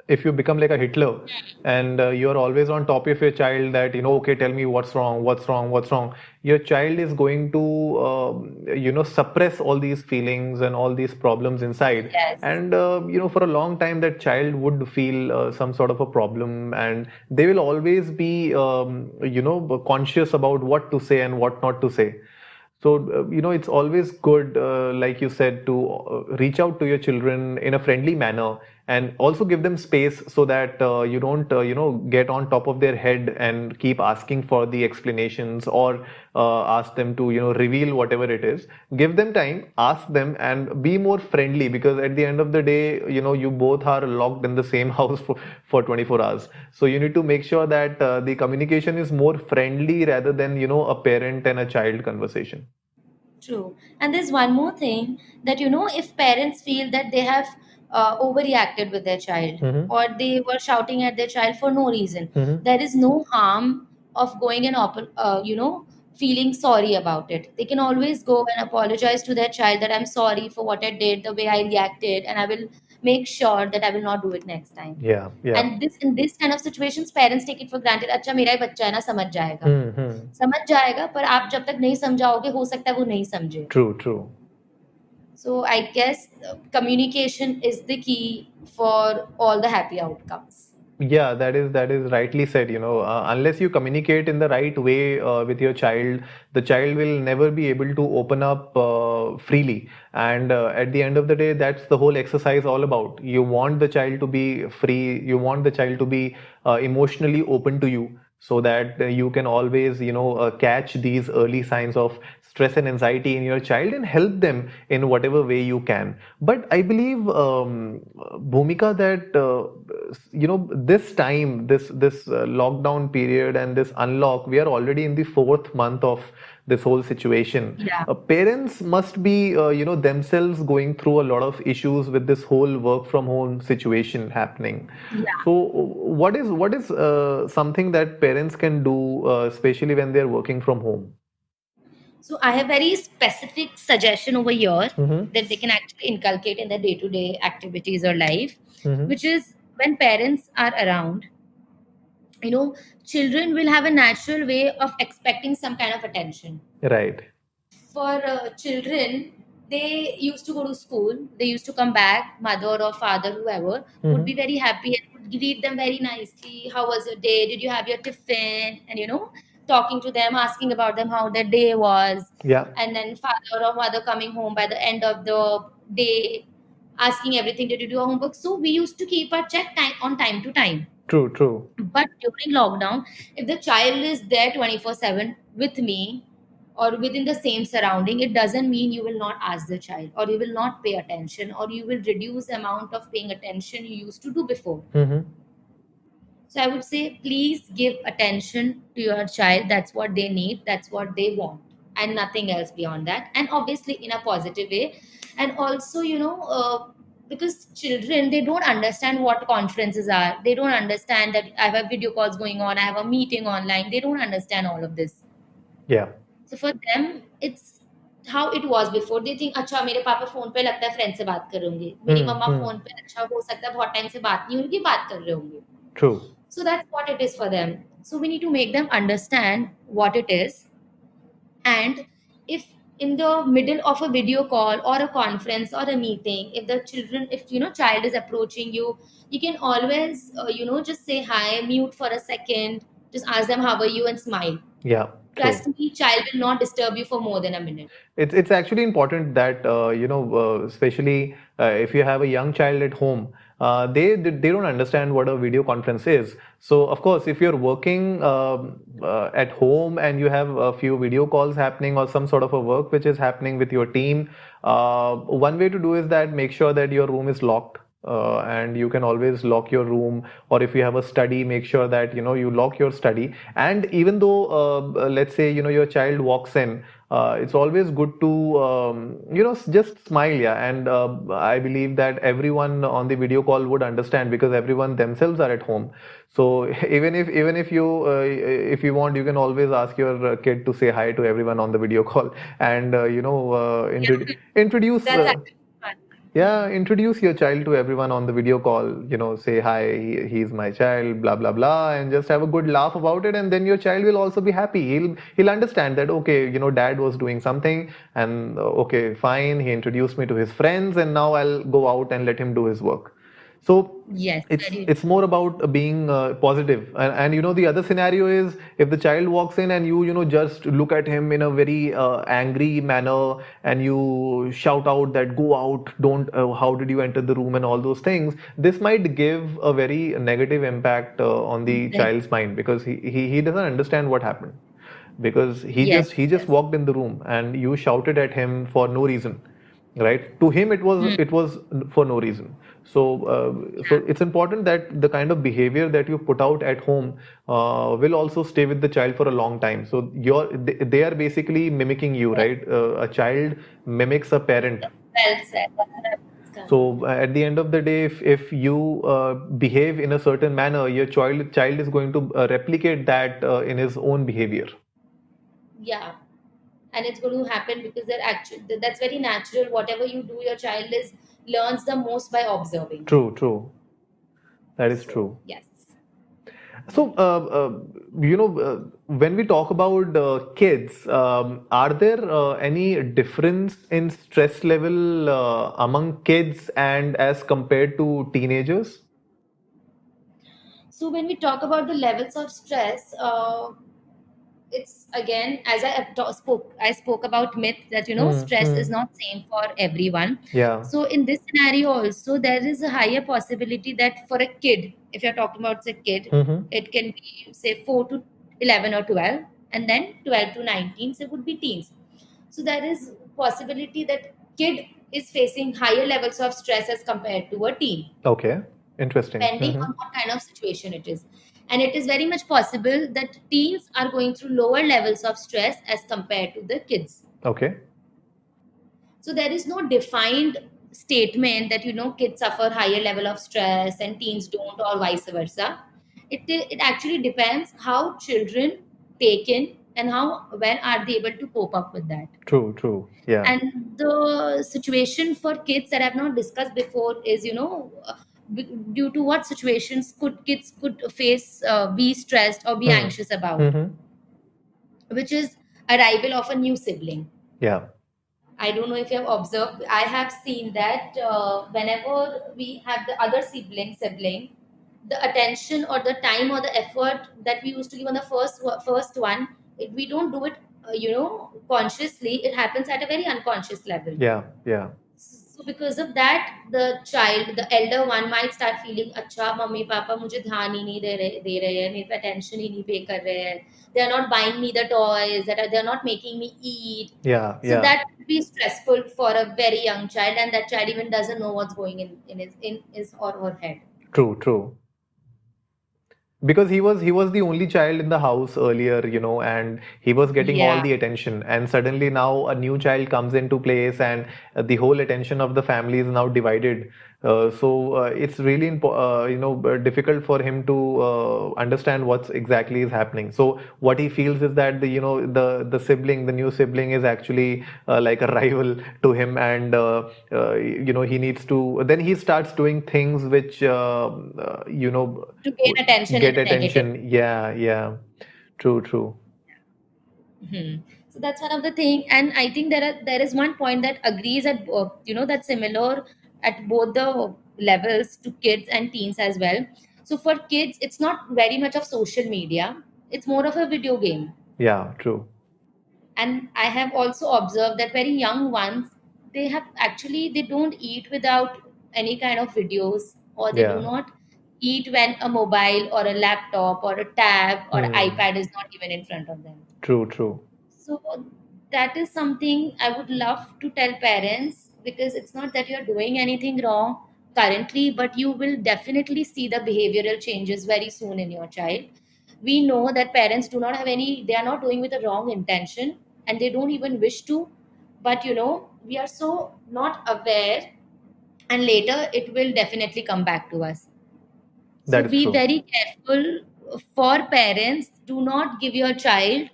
if you become like a Hitler and you're always on top of your child, that okay, tell me what's wrong, what's wrong, what's wrong. Your child is going to suppress all these feelings and all these problems inside. Yes. And for a long time that child would feel some sort of a problem, and they will always be conscious about what to say and what not to say. So, it's always good, like you said, to reach out to your children in a friendly manner, and also give them space, so that you don't, get on top of their head and keep asking for the explanations, or ask them to, reveal whatever it is. Give them time, ask them, and be more friendly, because at the end of the day, you both are locked in the same house for 24 hours. So you need to make sure that the communication is more friendly rather than, a parent and a child conversation. True. And there's one more thing, that, if parents feel that they have overreacted with their child, Mm-hmm. or they were shouting at their child for no reason, Mm-hmm. there is no harm of going and, feeling sorry about it. They can always go and apologize to their child that I'm sorry for what I did, the way I reacted, and I will make sure that I will not do it next time. Yeah, yeah. And in this kind of situations, parents take it for granted. अच्छा मेरा ही बच्चा है ना, समझ जाएगा, Mm-hmm. समझ जाएगा, पर आप जब तक नहीं समझाओगे, हो सकता है वो नहीं समझे. True, true. So I guess communication is the key for all the happy outcomes. Yeah, that is rightly said. Unless you communicate in the right way with your child, the child will never be able to open up freely. And at the end of the day, that's the whole exercise all about. You want the child to be free. You want the child to be emotionally open to you, so that you can always, catch these early signs of stress and anxiety in your child and help them in whatever way you can. But I believe, Bhumika, that this time, this lockdown period and this unlock, we are already in the fourth month of this whole situation. Yeah. Parents must be, themselves going through a lot of issues with this whole work from home situation happening. Yeah. So, what is something that parents can do, especially when they are working from home? So I have very specific suggestion over here Mm-hmm. that they can actually inculcate in their day-to-day activities or life, Mm-hmm. which is when parents are around, children will have a natural way of expecting some kind of attention. Right. For children, they used to go to school, they used to come back, mother or father, whoever, would be Mm-hmm. very happy and would greet them very nicely. How was your day? Did you have your tiffin? And talking to them, asking about them, how their day was. Yeah. And then father or mother coming home by the end of the day, asking everything, did you do your homework? So we used to keep our check time on time to time. True. True. But during lockdown, if the child is there 24/7 with me or within the same surrounding, it doesn't mean you will not ask the child or you will not pay attention or you will reduce the amount of paying attention you used to do before. Mm-hmm. So I would say, please give attention to your child. That's what they need. That's what they want, and nothing else beyond that. And obviously, in a positive way. And also, because children, they don't understand what conferences are. They don't understand that I have video calls going on. I have a meeting online. They don't understand all of this. Yeah. So for them, it's how it was before. They think, अच्छा मेरे पापा phone पे लगता है friend से बात कर रहे होंगे, मेरी मम्मा फोन पे अच्छा हो सकता है बहुत टाइम से बात नहीं उनकी बात कर रहे होंगे. True. So that's what it is for them. So we need to make them understand what it is. And if in the middle of a video call or a conference or a meeting, if child is approaching you, you can always just say hi, mute for a second, just ask them how are you and smile. Yeah. Trust me, child will not disturb you for more than a minute. It's actually important that especially if you have a young child at home, they don't understand what a video conference is. So of course, if you're working at home and you have a few video calls happening or some sort of a work which is happening with your team, one way to do is that make sure that your room is locked. And you can always lock your room, or if you have a study, make sure that you lock your study. And even though let's say your child walks in, it's always good to just smile, yeah. And I believe that everyone on the video call would understand, because everyone themselves are at home. So even if you want, you can always ask your kid to say hi to everyone on the video call, and introduce. That's actually fun. Yeah, introduce your child to everyone on the video call, say hi, he's my child, blah blah blah, and just have a good laugh about it. And then your child will also be happy. He'll understand that, okay, dad was doing something, and okay, fine, he introduced me to his friends, and now I'll go out and let him do his work. So Yes, it's more about being positive. And the other scenario is, if the child walks in and you just look at him in a very angry manner, and you shout out that go out, don't how did you enter the room, and all those things, this might give a very negative impact on the child's mind, because he doesn't understand what happened, because he Yes, just walked in the room and you shouted at him for no reason, right? To him it was for no reason. So it's important that the kind of behavior that you put out at home will also stay with the child for a long time. So they are basically mimicking you, right? A child mimics a parent. well said. So at the end of the day, if you behave in a certain manner, your child is going to replicate that in his own behavior. Yeah, and it's going to happen because that's very natural. Whatever you do, your child learns the most by observing. True. That is So true. yes. So, when we talk about kids, are there any difference in stress level among kids and as compared to teenagers? So when we talk about the levels of stress, it's again, as I spoke about myth that stress is not same for everyone. Yeah. So in this scenario also, there is a higher possibility that for a kid, if you're talking about a kid, it can be say 4 to 11 or 12, and then 12 to 19, so it would be teens. So there is possibility that kid is facing higher levels of stress as compared to a teen, Okay. Interesting. depending on what kind of situation it is. And it is very much possible that teens are going through lower levels of stress as compared to the kids. Okay. So there is no defined statement that kids suffer higher level of stress and teens don't, or vice versa. It actually depends how children take in and how when are they able to cope up with that. True. True. Yeah. And the situation for kids that I've not discussed before is due to what situations could kids could face, be stressed or be anxious about, which is arrival of a new sibling. Yeah. I don't know if you have observed, I have seen that whenever we have the other sibling, the attention or the time or the effort that we used to give on the first one, we don't do it, consciously. It happens at a very unconscious level. Yeah. Yeah. So because of that, the elder one might start feeling, अच्छा mummy papa मुझे ध्यान ही नहीं दे रहे हैं, मेरे पे attention ही नहीं pay कर रहे हैं. They are not buying me the toys. They are not making me eat. Yeah. So Yeah. that would be stressful for a very young child, and that child even doesn't know what's going in his or her head. True. True. Because he was the only child in the house earlier, and he was getting all Yeah. the attention, and suddenly now a new child comes into place, and the whole attention of the family is now divided. So it's really difficult for him to understand what's exactly is happening. So what he feels is that the new sibling is actually like a rival to him, and he needs to, then he starts doing things which To gain attention get in a negative. attention. Yeah. Yeah. True. True. So that's one of the thing, and I think there is one point that agrees at that's similar at both the levels to kids and teens as well. So for kids, it's not very much of social media; it's more of a video game. Yeah. True. And I have also observed that very young ones, they don't eat without any kind of videos, or they do Yeah. not eat when a mobile or a laptop or a tab or iPad is not even in front of them. True. True. So that is something I would love to tell parents, because it's not that you're doing anything wrong currently, but you will definitely see the behavioral changes very soon in your child. We know that parents they are not doing with a wrong intention, and they don't even wish to, but we are so not aware, and later it will definitely come back to us. So That is be true. very careful for parents. Do not give your child,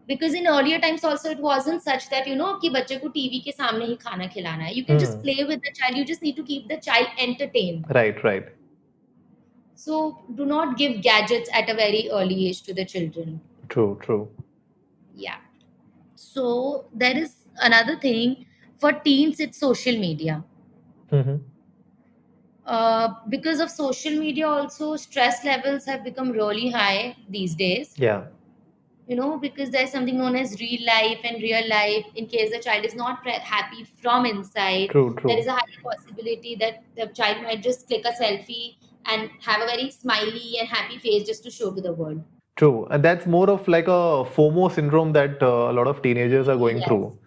because in earlier times also it wasn't such that कि बच्चे को TV के सामने ही खाना खिलाना है. You can just play with the child. You just need to keep the child entertained. Right. Right. So do not give gadgets at a very early age to the children. True. True. Yeah. So there is another thing for teens. It's social media. Because of social media also, stress levels have become really high these days. Yeah. Because there's something known as real life and real life. In case the child is not happy from inside, True. there True. is a high possibility that the child might just click a selfie and have a very smiley and happy face just to show to the world. True. And that's more of like a FOMO syndrome that a lot of teenagers are going Yes. through.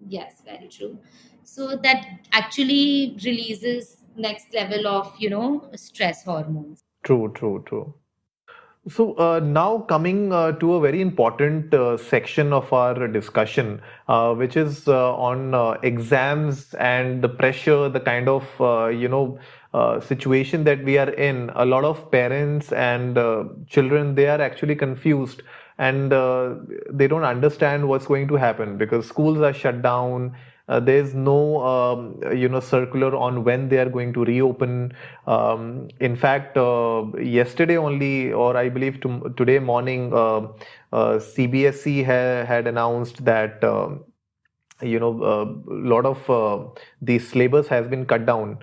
Yes, very true. So that actually releases next level of stress hormones. True. True. True. So now coming to a very important section of our discussion, which is on exams and the pressure, the kind of situation that we are in. A lot of parents and children, they are actually confused, and they don't understand what's going to happen because schools are shut down. There's no circular on when they are going to reopen. In fact, yesterday only, or I believe today morning, CBSE had announced that a lot of the syllabus has been cut down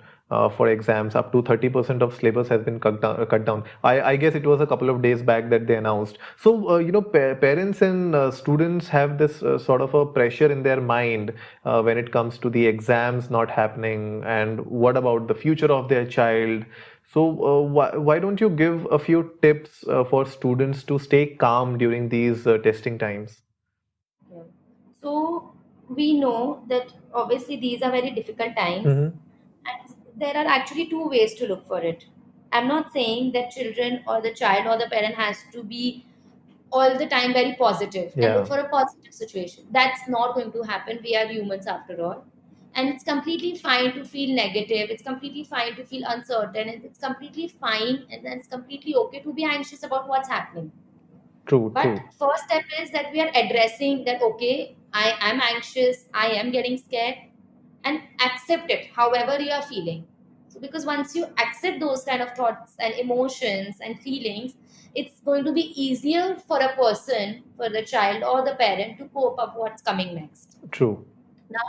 for exams. Up to 30% of syllabus has been cut down. I guess it was a couple of days back that they announced. So parents and students have this sort of a pressure in their mind when it comes to the exams not happening, and what about the future of their child. So why don't you give a few tips for students to stay calm during these testing times? Yeah. So we know that obviously these are very difficult times, and there are actually two ways to look for it. I'm not saying that children or the child or the parent has to be all the time very positive and look Yeah, for a positive situation. That's not going to happen. We are humans after all. And it's completely fine to feel negative. It's completely fine to feel uncertain. And it's completely fine and then it's completely okay to be anxious about what's happening. true, But true. first step is that we are addressing that, okay, I am anxious, I am getting scared, and accept it however you are feeling. So because once you accept those kind of thoughts and emotions and feelings, it's going to be easier for a person, for the child or the parent to cope up what's coming next. True. Now,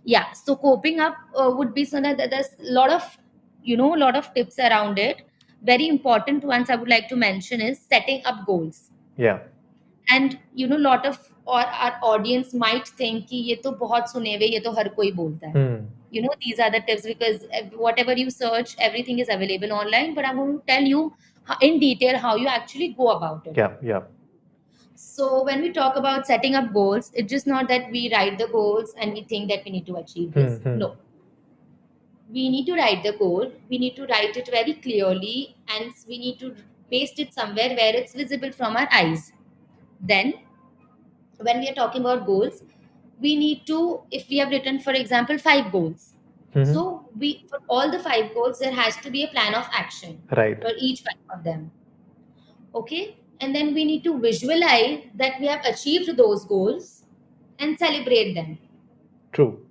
yeah, so coping up would be so that there's a lot of, a lot of tips around it. Very important ones I would like to mention is setting up goals. Yeah. And lot of or our audience might think कि ये तो बहुत सुने हुए, ये तो हर कोई बोलता है. These are the tips because whatever you search, everything is available online, but I'm going to tell you in detail how you actually go about it. Yeah, yeah. So when we talk about setting up goals, it's just not that we write the goals and we think that we need to achieve this. No, we need to write the goal, we need to write it very clearly, and we need to paste it somewhere where it's visible from our eyes. Then when we are talking about goals, we need to, if we have written, for example, 5 goals. So we, for all the 5 goals, there has to be a plan of action Right. for each 5 of them. Okay, and then we need to visualize that we have achieved those goals and celebrate them. True.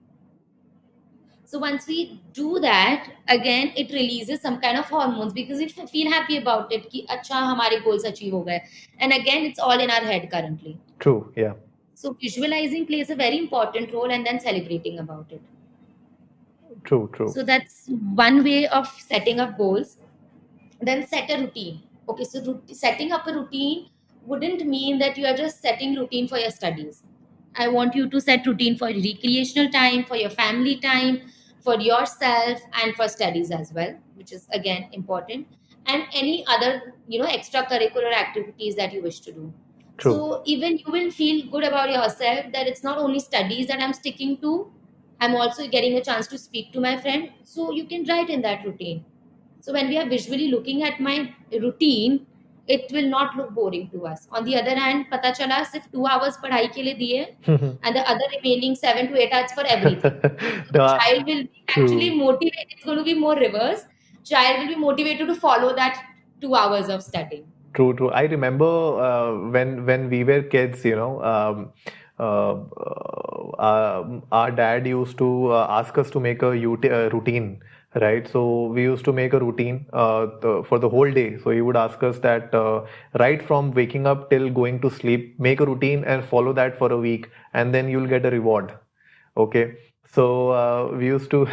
So once we do that, again, it releases some kind of hormones because we feel happy about it. Ki, acha, hamare goals achieve ho gaye. And again, it's all in our head currently. True. Yeah. So visualizing plays a very important role, and then celebrating about it. True. True. So that's one way of setting up goals. Then set a routine. Okay, so setting up a routine wouldn't mean that you are just setting routine for your studies. I want you to set routine for recreational time, for your family time, for yourself, and for studies as well, which is again important, and any other extracurricular activities that you wish to do. True. So even you will feel good about yourself that it's not only studies that I'm sticking to, I'm also getting a chance to speak to my friend. So you can write in that routine. So when we are visually looking at my routine, it will not look boring to us. On the other hand, pata chala sirf 2 hours padhai ke liye diye, and the other remaining 7 to 8 hours for everything. So the child will be actually motivated. It's going to be more reverse. Child will be motivated to follow that 2 hours of studying. True, true. I remember when we were kids, our dad used to ask us to make a routine, right? So we used to make a routine for the whole day. So he would ask us that right from waking up till going to sleep, make a routine and follow that for a week, and then you'll get a reward. Okay. So we used to,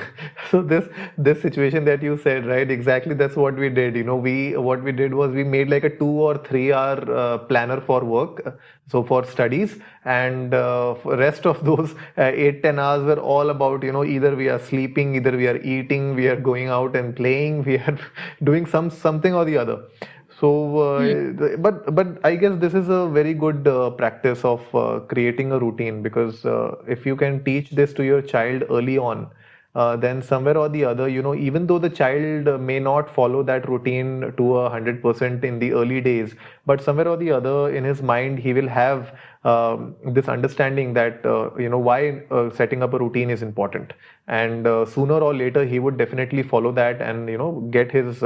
so this situation that you said, right? Exactly, that's what we did. What we did was we made like a 2 or 3 hour planner for work, so for studies, and for rest of those 8-10 hours were all about either we are sleeping, either we are eating, we are going out and playing, we are doing something or the other. So, but I guess this is a very good practice of creating a routine, because if you can teach this to your child early on, then somewhere or the other, even though the child may not follow that routine to 100% in the early days, but somewhere or the other in his mind, he will have this understanding that, why setting up a routine is important. And sooner or later, he would definitely follow that and, get his,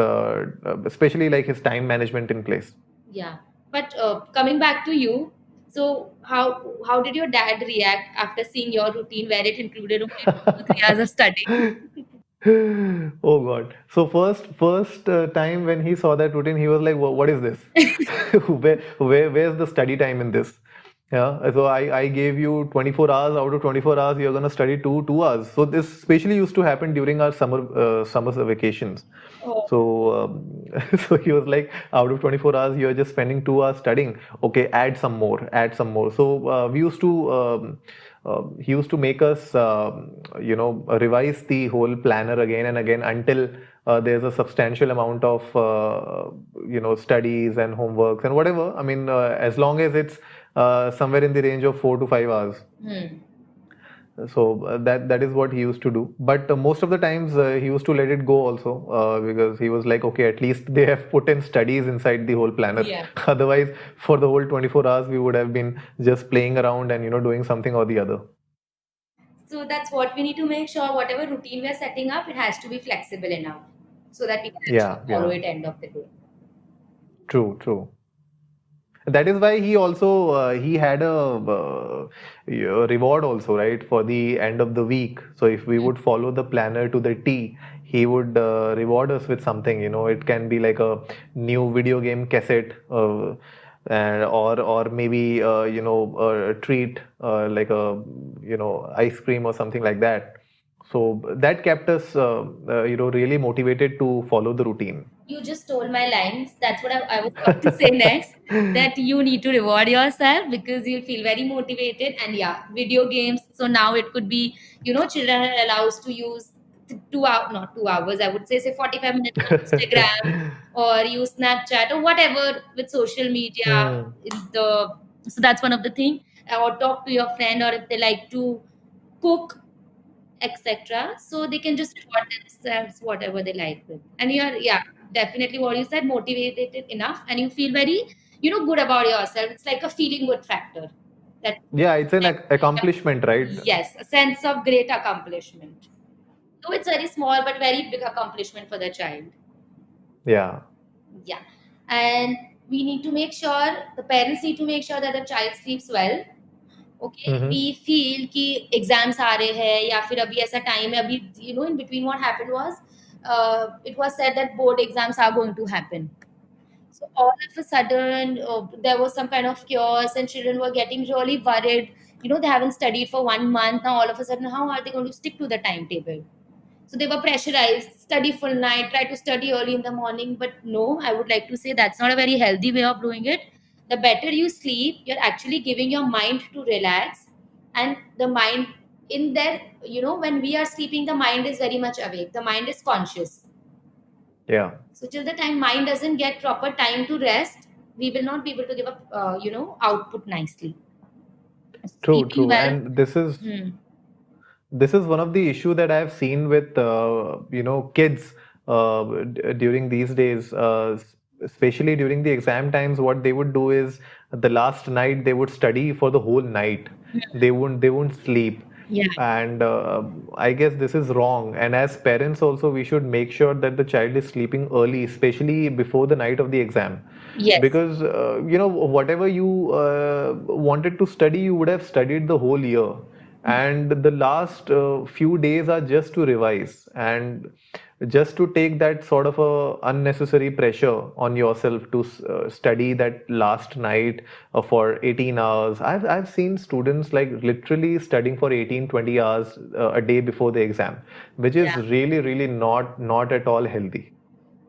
especially like his time management in place. Yeah. But coming back to you, So how did your dad react after seeing your routine where it included only 2 to 3 hours of studying? Oh God. So first time when he saw that routine, he was like, What is this? Where's the study time in this? Yeah. So I gave you 24 hours. Out of 24 hours, you're gonna study two hours. So this especially used to happen during our summer vacations. Oh, So so he was like, out of 24 hours, you're just spending 2 hours studying. Okay, add some more, add some more. So we used to. He used to make us, revise the whole planner again and again until there's a substantial amount of, studies and homeworks and whatever. I mean, as long as it's somewhere in the range of 4 to 5 hours. hmm. So that is what he used to do. But most of the times he used to let it go also, because he was like, okay, at least they have put in studies inside the whole planner. Yeah. Otherwise, for the whole 24 hours, we would have been just playing around and doing something or the other. So that's what we need to make sure. Whatever routine we are setting up, it has to be flexible enough so that we can actually Yeah, follow yeah, it end of the day. true. That is why he also he had reward also, right, for the end of the week. So if we would follow the planner to the T, he would reward us with something. It can be like a new video game cassette, and or maybe a treat, like a ice cream or something like that. So that kept us really motivated to follow the routine. You just stole my lines. That's what I was about to say next. That you need to reward yourself because you'll feel very motivated. And yeah, video games. So now it could be, children are allowed to use 2 hours, not 2 hours, I would say 45 minutes on Instagram or use Snapchat or whatever with social media. Hmm. So that's one of the thing. Or talk to your friend, or if they like to cook, etc. So they can just reward themselves whatever they like with. And you're, yeah, definitely what you said, motivated enough, and you feel very, good about yourself. It's like a feeling good factor. That Yeah, it's an accomplishment, right? yes, a sense of great accomplishment. So it's very small but very big accomplishment for the child. Yeah. Yeah. And we need to make sure, the parents need to make sure that the child sleeps well. Okay we Mm-hmm. Feel कि exams आ रहे हैं या फिर अभी ऐसा time है अभी in between what happened was it was said that board exams are going to happen so all of a sudden there was some kind of chaos and children were getting really worried. They haven't studied for 1 month now. All of a sudden, how are they going to stick to the timetable? So they were pressurized, study full night, try to study early in the morning. But no, I would like to say that's not a very healthy way of doing it. The better you sleep, you're actually giving your mind to relax. And the mind in there, when we are sleeping, the mind is very much awake. The mind is conscious. Yeah. So till the time mind doesn't get proper time to rest, we will not be able to give up, output nicely. Sleeping True. well. And this is Hmm. this is one of the issue that I've seen with kids during these days, especially during the exam times. What they would do is the last night they would study for the whole night. They won't sleep. Yeah. And I guess this is wrong. And as parents also, we should make sure that the child is sleeping early, especially before the night of the exam. Yes. Because whatever you wanted to study, you would have studied the whole year, and the last few days are just to revise and just to take that sort of a unnecessary pressure on yourself to study that last night for 18 hours. I've seen students like literally studying for 18-20 hours a day before the exam, which is Yeah. really not at all healthy.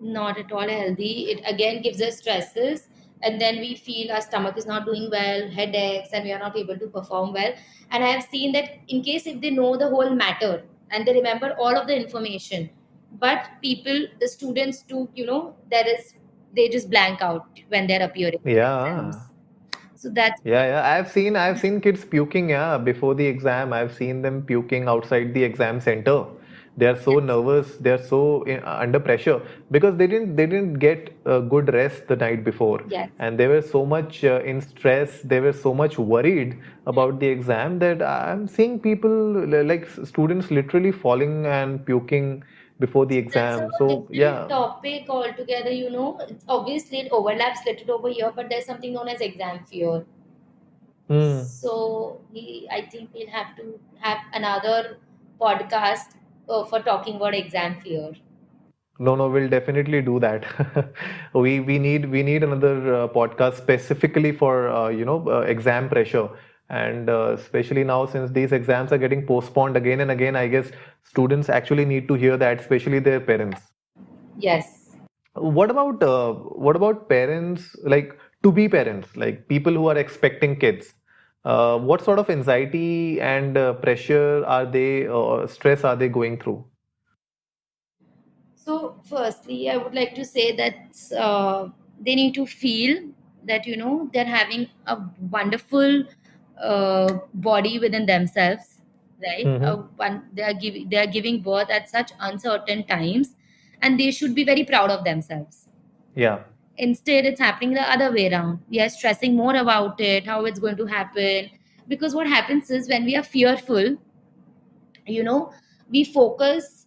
Not at all healthy. It again gives us stresses, and then we feel our stomach is not doing well, headaches, and we are not able to perform well. And I have seen that in case if they know the whole matter and they remember all of the information, but the students do, they just blank out when they're appearing in Yeah. exams. So that's Yeah. I've seen kids puking, yeah, before the exam. I've seen them puking outside the exam center. They are so nervous, they are so under pressure because they didn't get good rest the night before, yes. and they were so much in stress. They were so much worried about the exam that I'm seeing people like students literally falling and puking before the That's a exam. So different yeah. topic altogether. Obviously it overlaps little over here, but there's something known as exam fear. So I think we'll have to have another podcast for talking about exam fear. No, no, we'll definitely do that. We need another podcast specifically for exam pressure, and especially now since these exams are getting postponed again and again, I guess students actually need to hear that, especially their parents. Yes. What about parents, like to be parents, like people who are expecting kids? What sort of anxiety and pressure are they, stress are they going through? So, firstly, I would like to say that they need to feel that they're having a wonderful body within themselves, right? Mm-hmm. They are giving birth at such uncertain times, and they should be very proud of themselves. Yeah, Instead, it's happening the other way around. We are stressing more about it, how it's going to happen, because what happens is when we are fearful, you know, we focus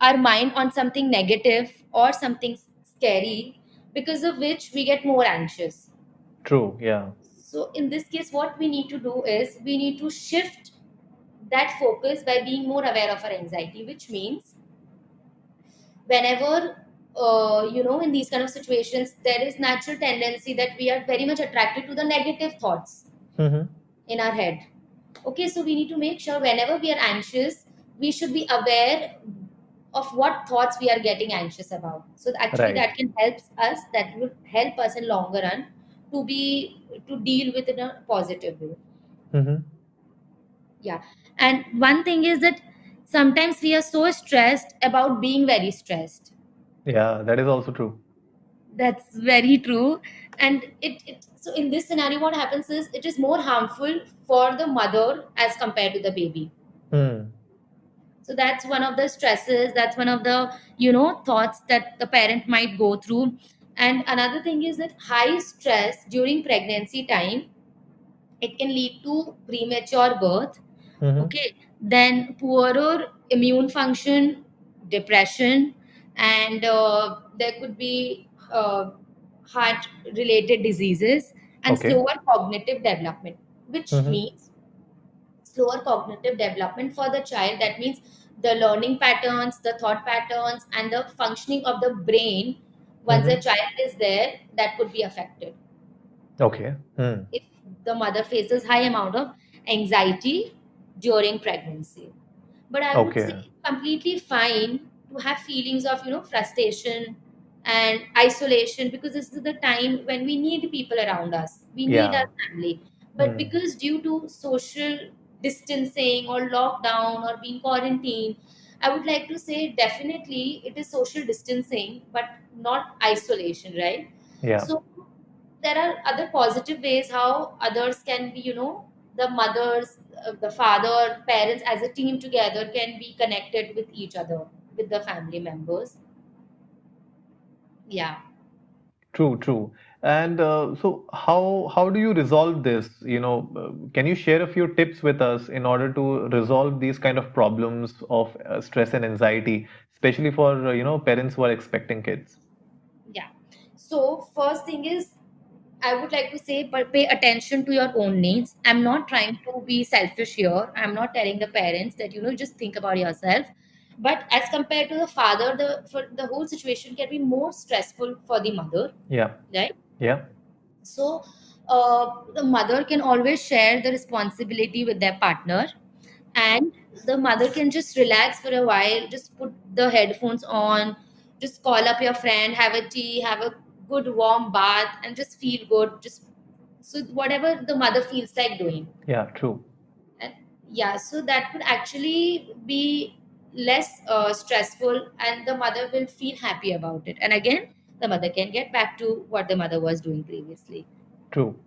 our mind on something negative or something scary, because of which we get more anxious. true. Yeah. So in this case, what we need to do is we need to shift that focus by being more aware of our anxiety, which means whenever in these kind of situations, there is natural tendency that we are very much attracted to the negative thoughts Mm-hmm. in our head. Okay, so we need to make sure whenever we are anxious, we should be aware of what thoughts we are getting anxious about. So actually Right. that can help us, that will help us in longer run to deal with it in a positive way. Mm-hmm. Yeah. And one thing is that sometimes we are so stressed about being very stressed. Yeah, that is also true. That's very true. And it so in this scenario, what happens is it is more harmful for the mother as compared to the baby. Hmm. So that's one of the stresses, that's one of the thoughts that the parent might go through. And another thing is that high stress during pregnancy time, it can lead to premature birth. Mm-hmm. Okay, then poorer immune function, depression, and there could be heart related diseases and Okay. slower cognitive development, which Mm-hmm. means slower cognitive development for the child. That means the learning patterns, the thought patterns, and the functioning of the brain, once the Mm-hmm. child is there, that could be affected Okay. Hmm. if the mother faces high amount of anxiety during pregnancy. But I would say Okay. it's completely fine to have feelings of frustration and isolation, because this is the time when we need people around us, we need our Yeah. family. But Hmm. because due to social distancing or lockdown or being quarantined, I would like to say definitely it is social distancing but not isolation, right? Yeah. So there are other positive ways how others can be, the mothers, the father, parents as a team together can be connected with each other, with the family members. Yeah. True, true. And so how do you resolve this? Can you share a few tips with us in order to resolve these kind of problems of stress and anxiety, especially for parents who are expecting kids? Yeah. So first thing is, I would like to say, but pay attention to your own needs. I'm not trying to be selfish here. I'm not telling the parents that just think about yourself. But as compared to the father, the whole situation can be more stressful for the mother, Yeah. right? Yeah. So the mother can always share the responsibility with their partner, and the mother can just relax for a while, just put the headphones on, just call up your friend, have a tea, have a good warm bath, and just feel good. Just so whatever the mother feels like doing. Yeah. True. And yeah, so that could actually be less stressful, and the mother will feel happy about it. And again, the mother can get back to what the mother was doing previously. True.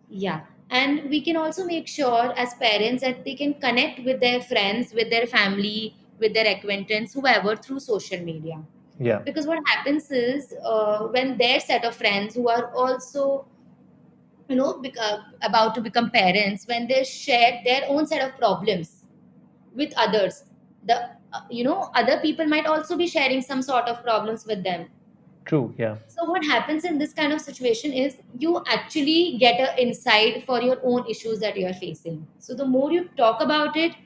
Yeah. And we can also make sure as parents that they can connect with their friends, with their family, with their acquaintance, whoever, through social media. Yeah. Because what happens is when their set of friends who are also, about to become parents, when they share their own set of problems with others, the other people might also be sharing some sort of problems with them. True. Yeah. So what happens in this kind of situation is you actually get an insight for your own issues that you are facing. So the more you talk about it,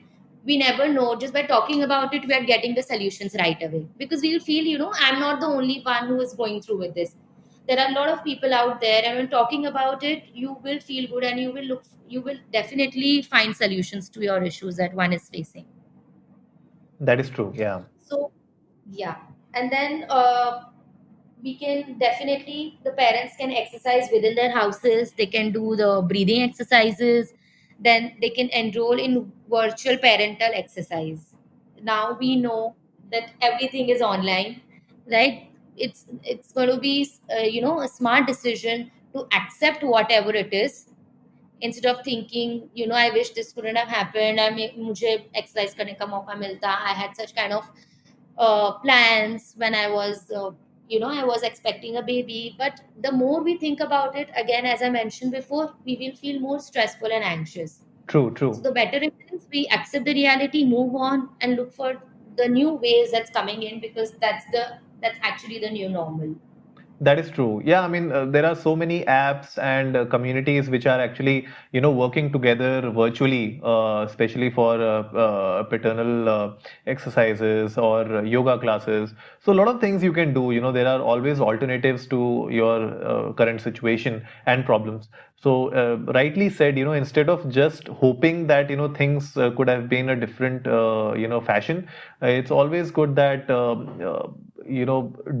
we never know, just by talking about it, we are getting the solutions right away, because we'll feel, I'm not the only one who is going through with this. There are a lot of people out there, and when talking about it, you will feel good, and you will definitely find solutions to your issues that one is facing. That is true. Yeah. So yeah. And then we can definitely, the parents can exercise within their houses, they can do the breathing exercises, then they can enroll in virtual parental exercise. Now we know that everything is online, right? It's going to be a smart decision to accept whatever it is, instead of thinking, I wish this couldn't have happened, मुझे exercise करने का मौका मिलता, I had such kind of plans when I was I was expecting a baby. But the more we think about it, again, as I mentioned before, we will feel more stressful and anxious. True. So True. the better it is, we accept the reality, move on, and look for the new ways that's coming in, because that's actually the new normal. That is true. Yeah, I mean, there are so many apps and communities which are actually, working together virtually, especially for paternal exercises or yoga classes. So a lot of things you can do. There are always alternatives to your current situation and problems. So rightly said, instead of just hoping that, things could have been a different, fashion, it's always good that,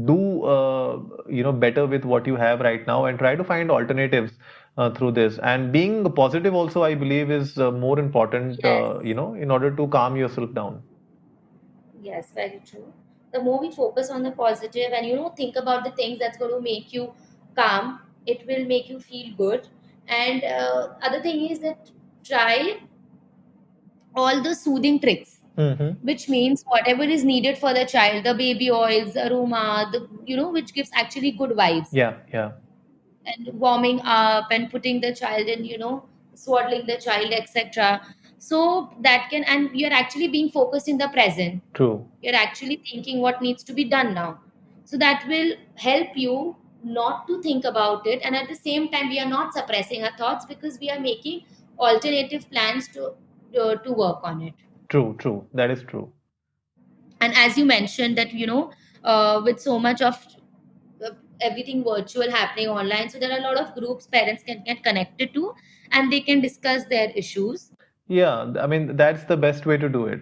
do better with what you have right now and try to find alternatives through this. And being positive also, I believe, is more important, Yes. in order to calm yourself down. Yes, very true. The more we focus on the positive and think about the things that's going to make you calm, it will make you feel good. And other thing is that try all the soothing tricks, which means whatever is needed for the child, the baby oils, the aroma, the which gives actually good vibes, Yeah, yeah. and warming up and putting the child in, swaddling the child, etc. So that can, and you're actually being focused in the present, True. you're actually thinking what needs to be done now. So that will help you not to think about it, and at the same time we are not suppressing our thoughts, because we are making alternative plans to work on it. True. True. That is true. And as you mentioned that with so much of uh, everything virtual happening online, so there are a lot of groups parents can get connected to, and they can discuss their issues. Yeah, I mean, that's the best way to do it.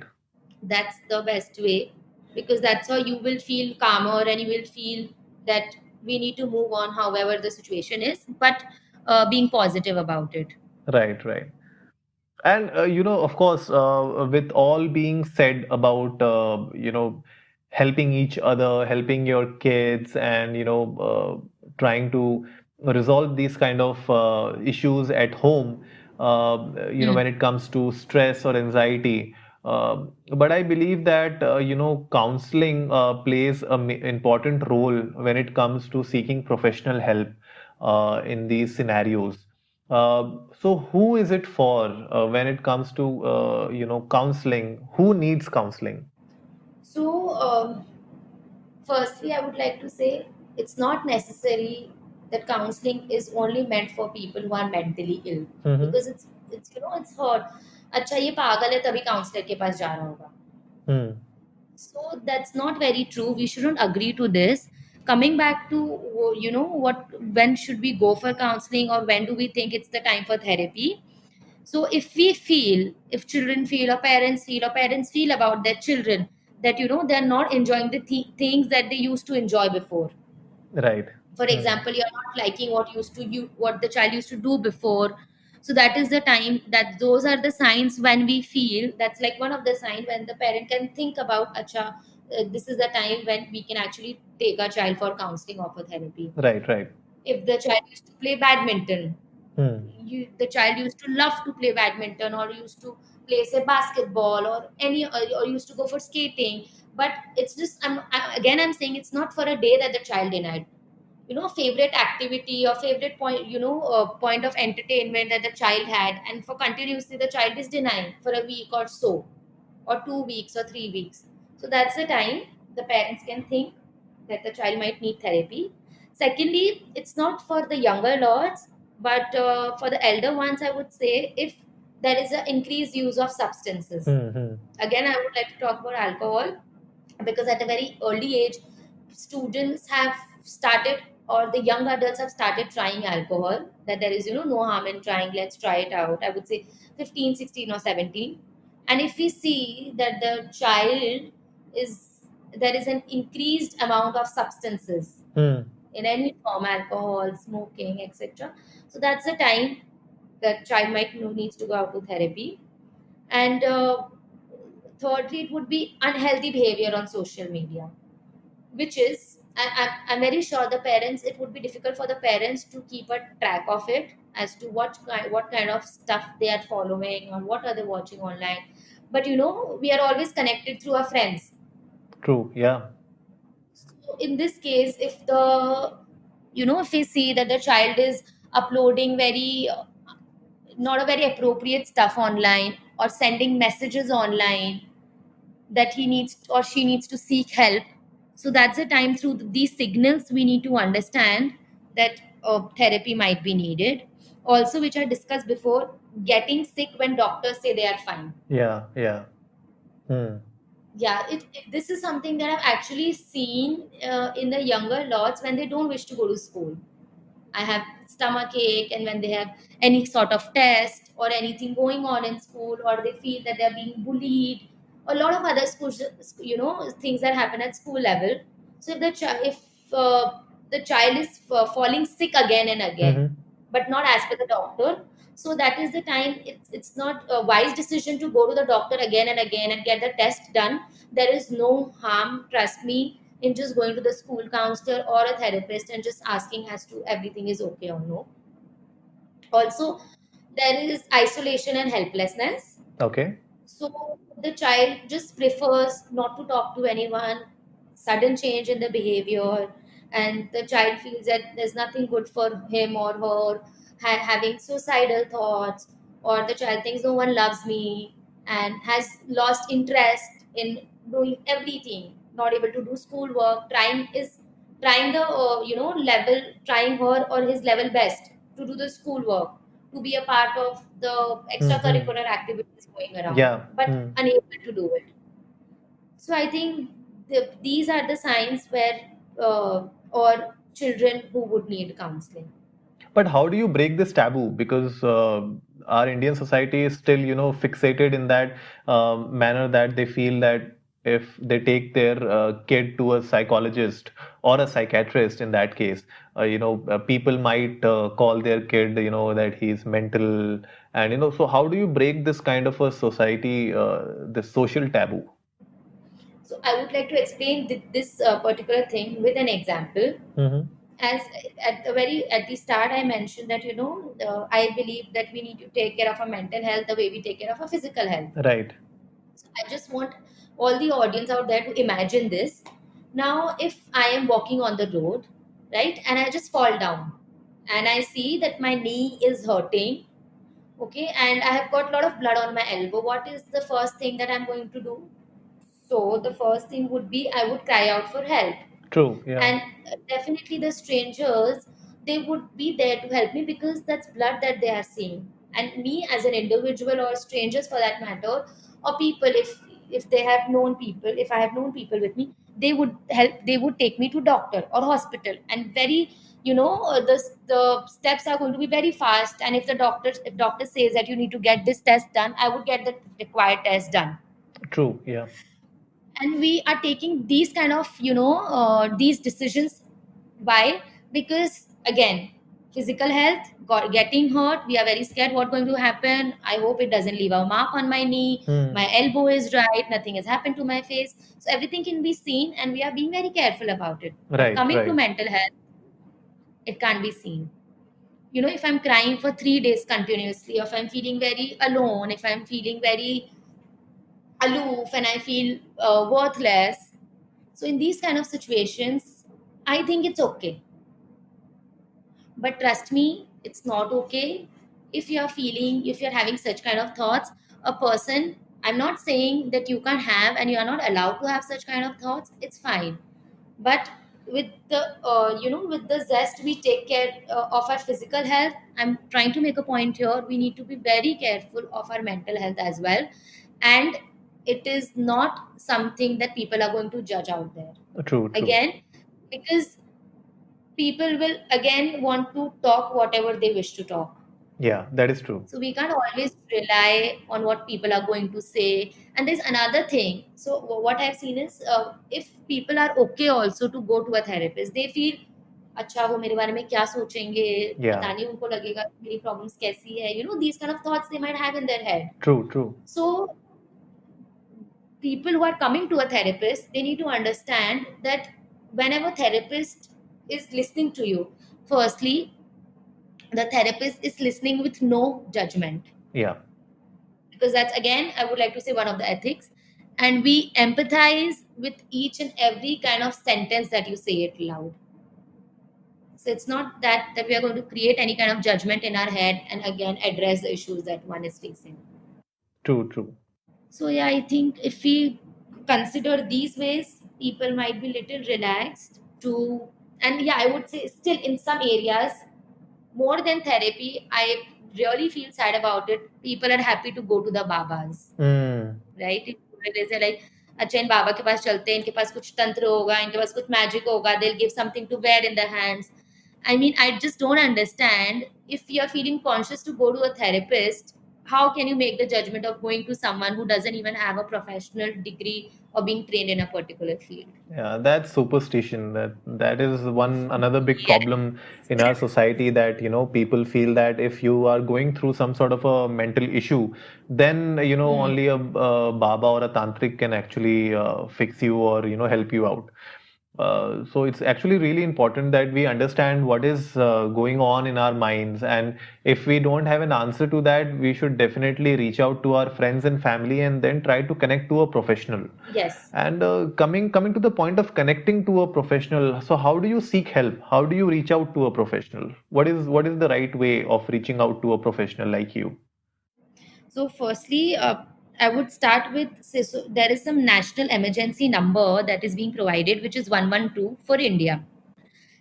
That's the best way, because that's how you will feel calmer, and you will feel that we need to move on however the situation is, but being positive about it. Right, right. And of course, with all being said about helping each other, helping your kids, and trying to resolve these kind of issues at home, Hmm. when it comes to stress or anxiety. But I believe that counseling plays an important role when it comes to seeking professional help in these scenarios. So who is it for when it comes to counseling? Who needs counseling? So firstly, I would like to say it's not necessary that counseling is only meant for people who are mentally ill, Mm-hmm. because it's it's hard. अच्छा ये पागल है तभी counsellor के पास जा रहा होगा. Mm. So that's not very true. We shouldn't agree to this. Coming back to what, when should we go for counseling, or when do we think it's the time for therapy? So if we feel, if children feel, or parents feel about their children that they're not enjoying the things that they used to enjoy before. Right. For Mm. example, you're not liking what the child used to do before. So that is the time, that those are the signs when we feel, that's like one of the signs when the parent can think about, acha, this is the time when we can actually take our child for counseling or for therapy. Right, right. If the child used to play badminton, Mm. the child used to love to play badminton, or used to play say basketball, or any, or used to go for skating, but it's just, I'm saying it's not for a day that the child denied. Favorite activity or favorite point, point of entertainment that the child had, and for continuously the child is denying for a week or so, or 2 weeks or 3 weeks. So that's the time the parents can think, that the child might need therapy. Secondly, it's not for the younger lords, but for the elder ones, I would say, if there is an increased use of substances. Again, I would like to talk about alcohol, because at a very early age, students have started, or the young adults have started trying alcohol, that there is no harm in trying, let's try it out. I would say 15, 16, or 17. And if we see that the child is, there is an increased amount of substances in any form, alcohol, smoking, etc., so that's the time that child might needs to go out to therapy. And thirdly, it would be unhealthy behavior on social media, which is, I'm very sure the parents, it would be difficult for the parents to keep a track of it, as to what kind of stuff they are following or what are they watching online. But we are always connected through our friends. True, yeah. So in this case, if the if we see that the child is uploading very not a very appropriate stuff online, or sending messages online, that he needs or she needs to seek help. So that's the time, through these signals, we need to understand that therapy might be needed. Also, which I discussed before, getting sick when doctors say they are fine. Yeah, yeah. Yeah, this is something that I've actually seen in the younger lots, when they don't wish to go to school. I have stomach ache, and when they have any sort of test or anything going on in school, or they feel that they're being bullied, a lot of other school, things that happen at school level. So if the child is falling sick again and again, but not as per the doctor, so that is the time, it's not a wise decision to go to the doctor again and again and get the test done. There is no harm, trust me, in just going to the school counselor or a therapist and just asking as to everything is okay or no. Also, there is isolation and helplessness. Okay. So the child just prefers not to talk to anyone, sudden change in the behavior, and the child feels that there's nothing good for him or her, having suicidal thoughts, or the child thinks no one loves me, and has lost interest in doing everything, not able to do schoolwork, trying the level, trying her or his level best to do the schoolwork, to be a part of the extracurricular activities going around, Yeah. but unable to do it. So I think these are the signs where or children who would need counseling. But how do you break this taboo? Because our Indian society is still, fixated in that manner, that they feel that if they take their kid to a psychologist or a psychiatrist, in that case, people might call their kid, that he's mental. And, so how do you break this kind of a society, this social taboo? So I would like to explain this particular thing with an example. As at the start, I mentioned that I believe that we need to take care of our mental health the way we take care of our physical health. Right. So I just want all the audience out there to imagine this. Now, if I am walking on the road, right, and I just fall down, and I see that my knee is hurting, okay, and I have got a lot of blood on my elbow, what is the first thing that I'm going to do? So the first thing would be, I would cry out for help. True. Yeah. And definitely the strangers, they would be there to help me, because that's blood that they are seeing. And me as an individual, or strangers for that matter, or people, if they have known people, if I have known people with me, they would help, they would take me to doctor or hospital, and very the steps are going to be very fast. And if doctor says that you need to get this test done, I would get the required test done. True. Yeah. And we are taking these kind of these decisions. Why? Because again, physical health, getting hurt, we are very scared what going to happen. I hope it doesn't leave a mark on my knee. My elbow is right, nothing has happened to my face. So everything can be seen, and we are being very careful about it. Right. Coming to mental health, it can't be seen. If I'm crying for 3 days continuously, if I'm feeling very alone, if I'm feeling very aloof, and I feel worthless. So in these kind of situations, I think it's okay. But trust me, it's not okay. If you're having such kind of thoughts, a person, I'm not saying that you can't have and you are not allowed to have such kind of thoughts. It's fine. But with the with the zest we take care of our physical health, I'm trying to make a point here, we need to be very careful of our mental health as well. And it is not something that people are going to judge out there True, true. again, because people will again want to talk whatever they wish to talk. Yeah, that is true. So we can't always rely on what people are going to say. And there's another thing. So what I've seen is, if people are okay also to go to a therapist, they feel अच्छा वो मेरे बारे में क्या सोचेंगे, Yeah, पता नहीं उनको लगेगा मेरी प्रॉब्लम्स कैसी है, these kind of thoughts they might have in their head. true, true. So people who are coming to a therapist, they need to understand that whenever therapist is listening to you, firstly, the therapist is listening with no judgment, Yeah, because that's again, I would like to say, one of the ethics. And we empathize with each and every kind of sentence that you say it loud. So it's not that we are going to create any kind of judgment in our head and again address the issues that one is facing. true, true. So yeah, I think if we consider these ways, people might be little relaxed to. And yeah, I would say still in some areas, more than therapy, I really feel sad about it. People are happy to go to the babas, Mm. right? They say like, अच्छा इन बाबा के पास चलते हैं, इनके पास कुछ तंत्र होगा, इनके पास कुछ magic होगा, they'll give something to wear in their hands. I mean, I just don't understand, if you're feeling conscious to go to a therapist, how can you make the judgment of going to someone who doesn't even have a professional degree or being trained in a particular field? Yeah, that's superstition. That is one another big Yes. problem in our society, that people feel that if you are going through some sort of a mental issue, then only a Baba or a tantric can actually fix you or help you out. So it's actually really important that we understand what is going on in our minds, and if we don't have an answer to that, we should definitely reach out to our friends and family and then try to connect to a professional. Yes. And coming to the point of connecting to a professional, so how do you seek help? How do you reach out to a professional? What is the right way of reaching out to a professional like you? So, firstly, I would start with, so there is some national emergency number that is being provided, which is 112 for India.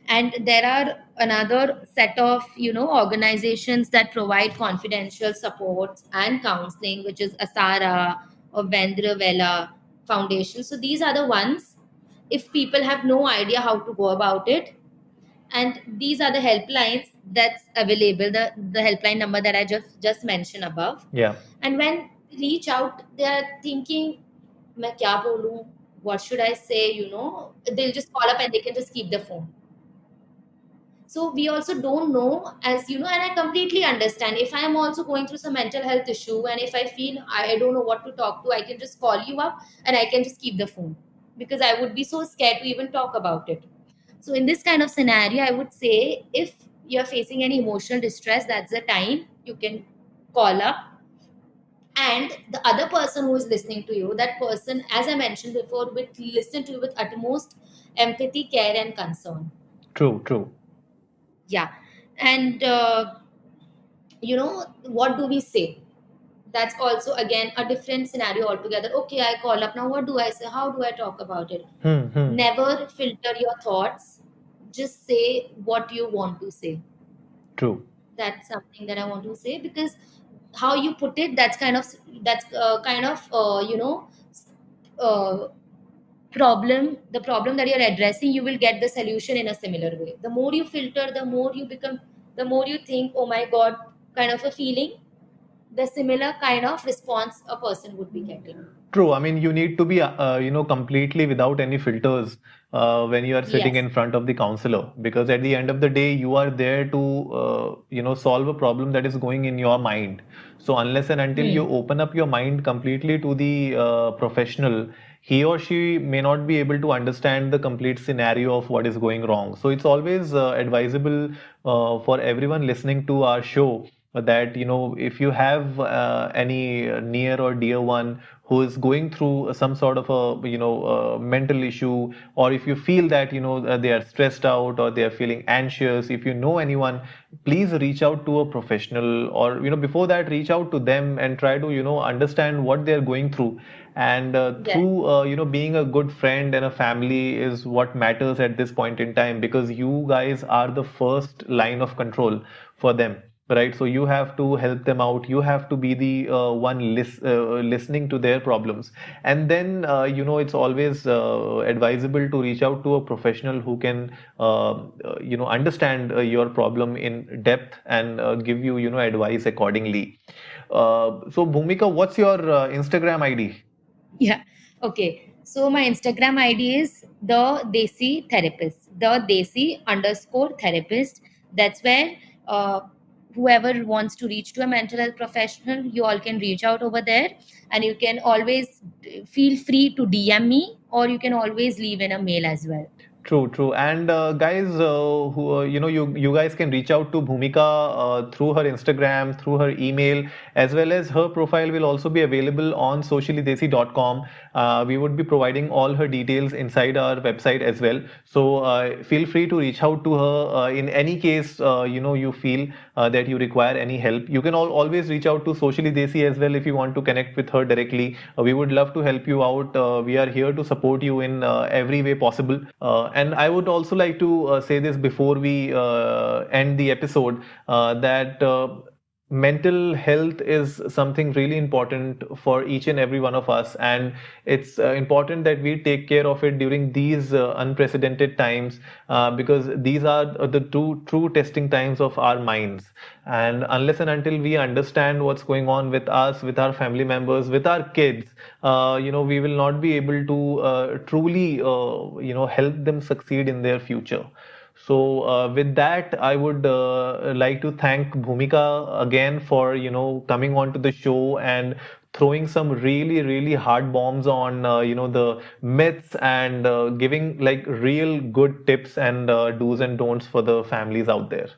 And there are another set of organizations that provide confidential support and counseling, which is Asara or Vendra Vela Foundation. So these are the ones, if people have no idea how to go about it. And these are the helplines that's available, the helpline number that I just mentioned above. Yeah. And when they reach out, they are thinking, मैं क्या बोलूं, what should I say, they'll just call up and they can just keep the phone. So we also don't know, as and I completely understand, if I am also going through some mental health issue and if I feel I don't know what to talk to, I can just call you up and I can just keep the phone, because I would be so scared to even talk about it. So in this kind of scenario, I would say, if you're facing any emotional distress, that's the time you can call up. And the other person who is listening to you, that person, as I mentioned before, will listen to you with utmost empathy, care, and concern. True, true. Yeah. And what do we say? That's also again a different scenario altogether. Okay, I call up now, what do I say, how do I talk about it? Never filter your thoughts, just say what you want to say. True. That's something that I want to say, because how you put it, that's kind of problem, the problem that you're addressing, you will get the solution in a similar way. The more you filter, the more you think, oh my god, kind of a feeling, the similar kind of response a person would be getting. True. I mean, you need to be, completely without any filters when you are sitting Yes. in front of the counselor, because at the end of the day, you are there to, solve a problem that is going in your mind. So unless and until you open up your mind completely to the professional, he or she may not be able to understand the complete scenario of what is going wrong. So it's always advisable for everyone listening to our show that if you have any near or dear one who is going through some sort of a mental issue, or if you feel that they are stressed out or they are feeling anxious, if you know anyone, please reach out to a professional, or before that, reach out to them and try to understand what they are going through. and Yes. through being a good friend and a family is what matters at this point in time, because you guys are the first line of control for them, right? So you have to help them out, you have to be the listening to their problems, and then it's always advisable to reach out to a professional who can understand your problem in depth and give you advice accordingly. So Bhumika, what's your Instagram ID? Yeah. Okay. So my Instagram ID is the Desi Therapist, the Desi_therapist. That's where whoever wants to reach to a mental health professional, you all can reach out over there, and you can always feel free to DM me, or you can always leave in a mail as well. True, true. And guys, who you guys can reach out to Bhumika through her Instagram, through her email, as well as her profile will also be available on sociallydesi.com. We would be providing all her details inside our website as well. So feel free to reach out to her in any case you feel that you require any help. You can always reach out to Socially Desi as well if you want to connect with her directly. We would love to help you out. We are here to support you in every way possible. And I would also like to say this before we end the episode, that mental health is something really important for each and every one of us, and it's important that we take care of it during these unprecedented times, because these are the true testing times of our minds. And unless and until we understand what's going on with us, with our family members, with our kids, we will not be able to truly help them succeed in their future. So with that, I would like to thank Bhumika again for coming on to the show and throwing some really hard bombs on the myths, and giving like real good tips and do's and don'ts for the families out there.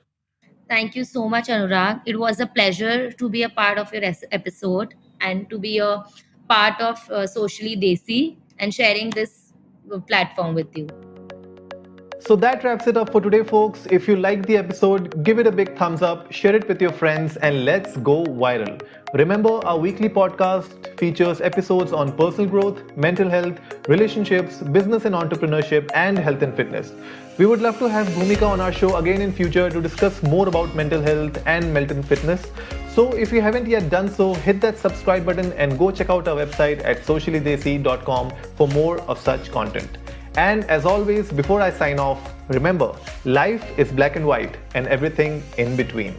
Thank you so much, Anurag. It was a pleasure to be a part of your episode and to be a part of Socially Desi and sharing this platform with you. So that wraps it up for today, folks. If you liked the episode, give it a big thumbs up, share it with your friends, and let's go viral. Remember, our weekly podcast features episodes on personal growth, mental health, relationships, business and entrepreneurship, and health and fitness. We would love to have Bhumika on our show again in future to discuss more about mental health and mental fitness. So if you haven't yet done so, hit that subscribe button and go check out our website at sociallydesi.com for more of such content. And as always, before I sign off, remember, life is black and white and everything in between.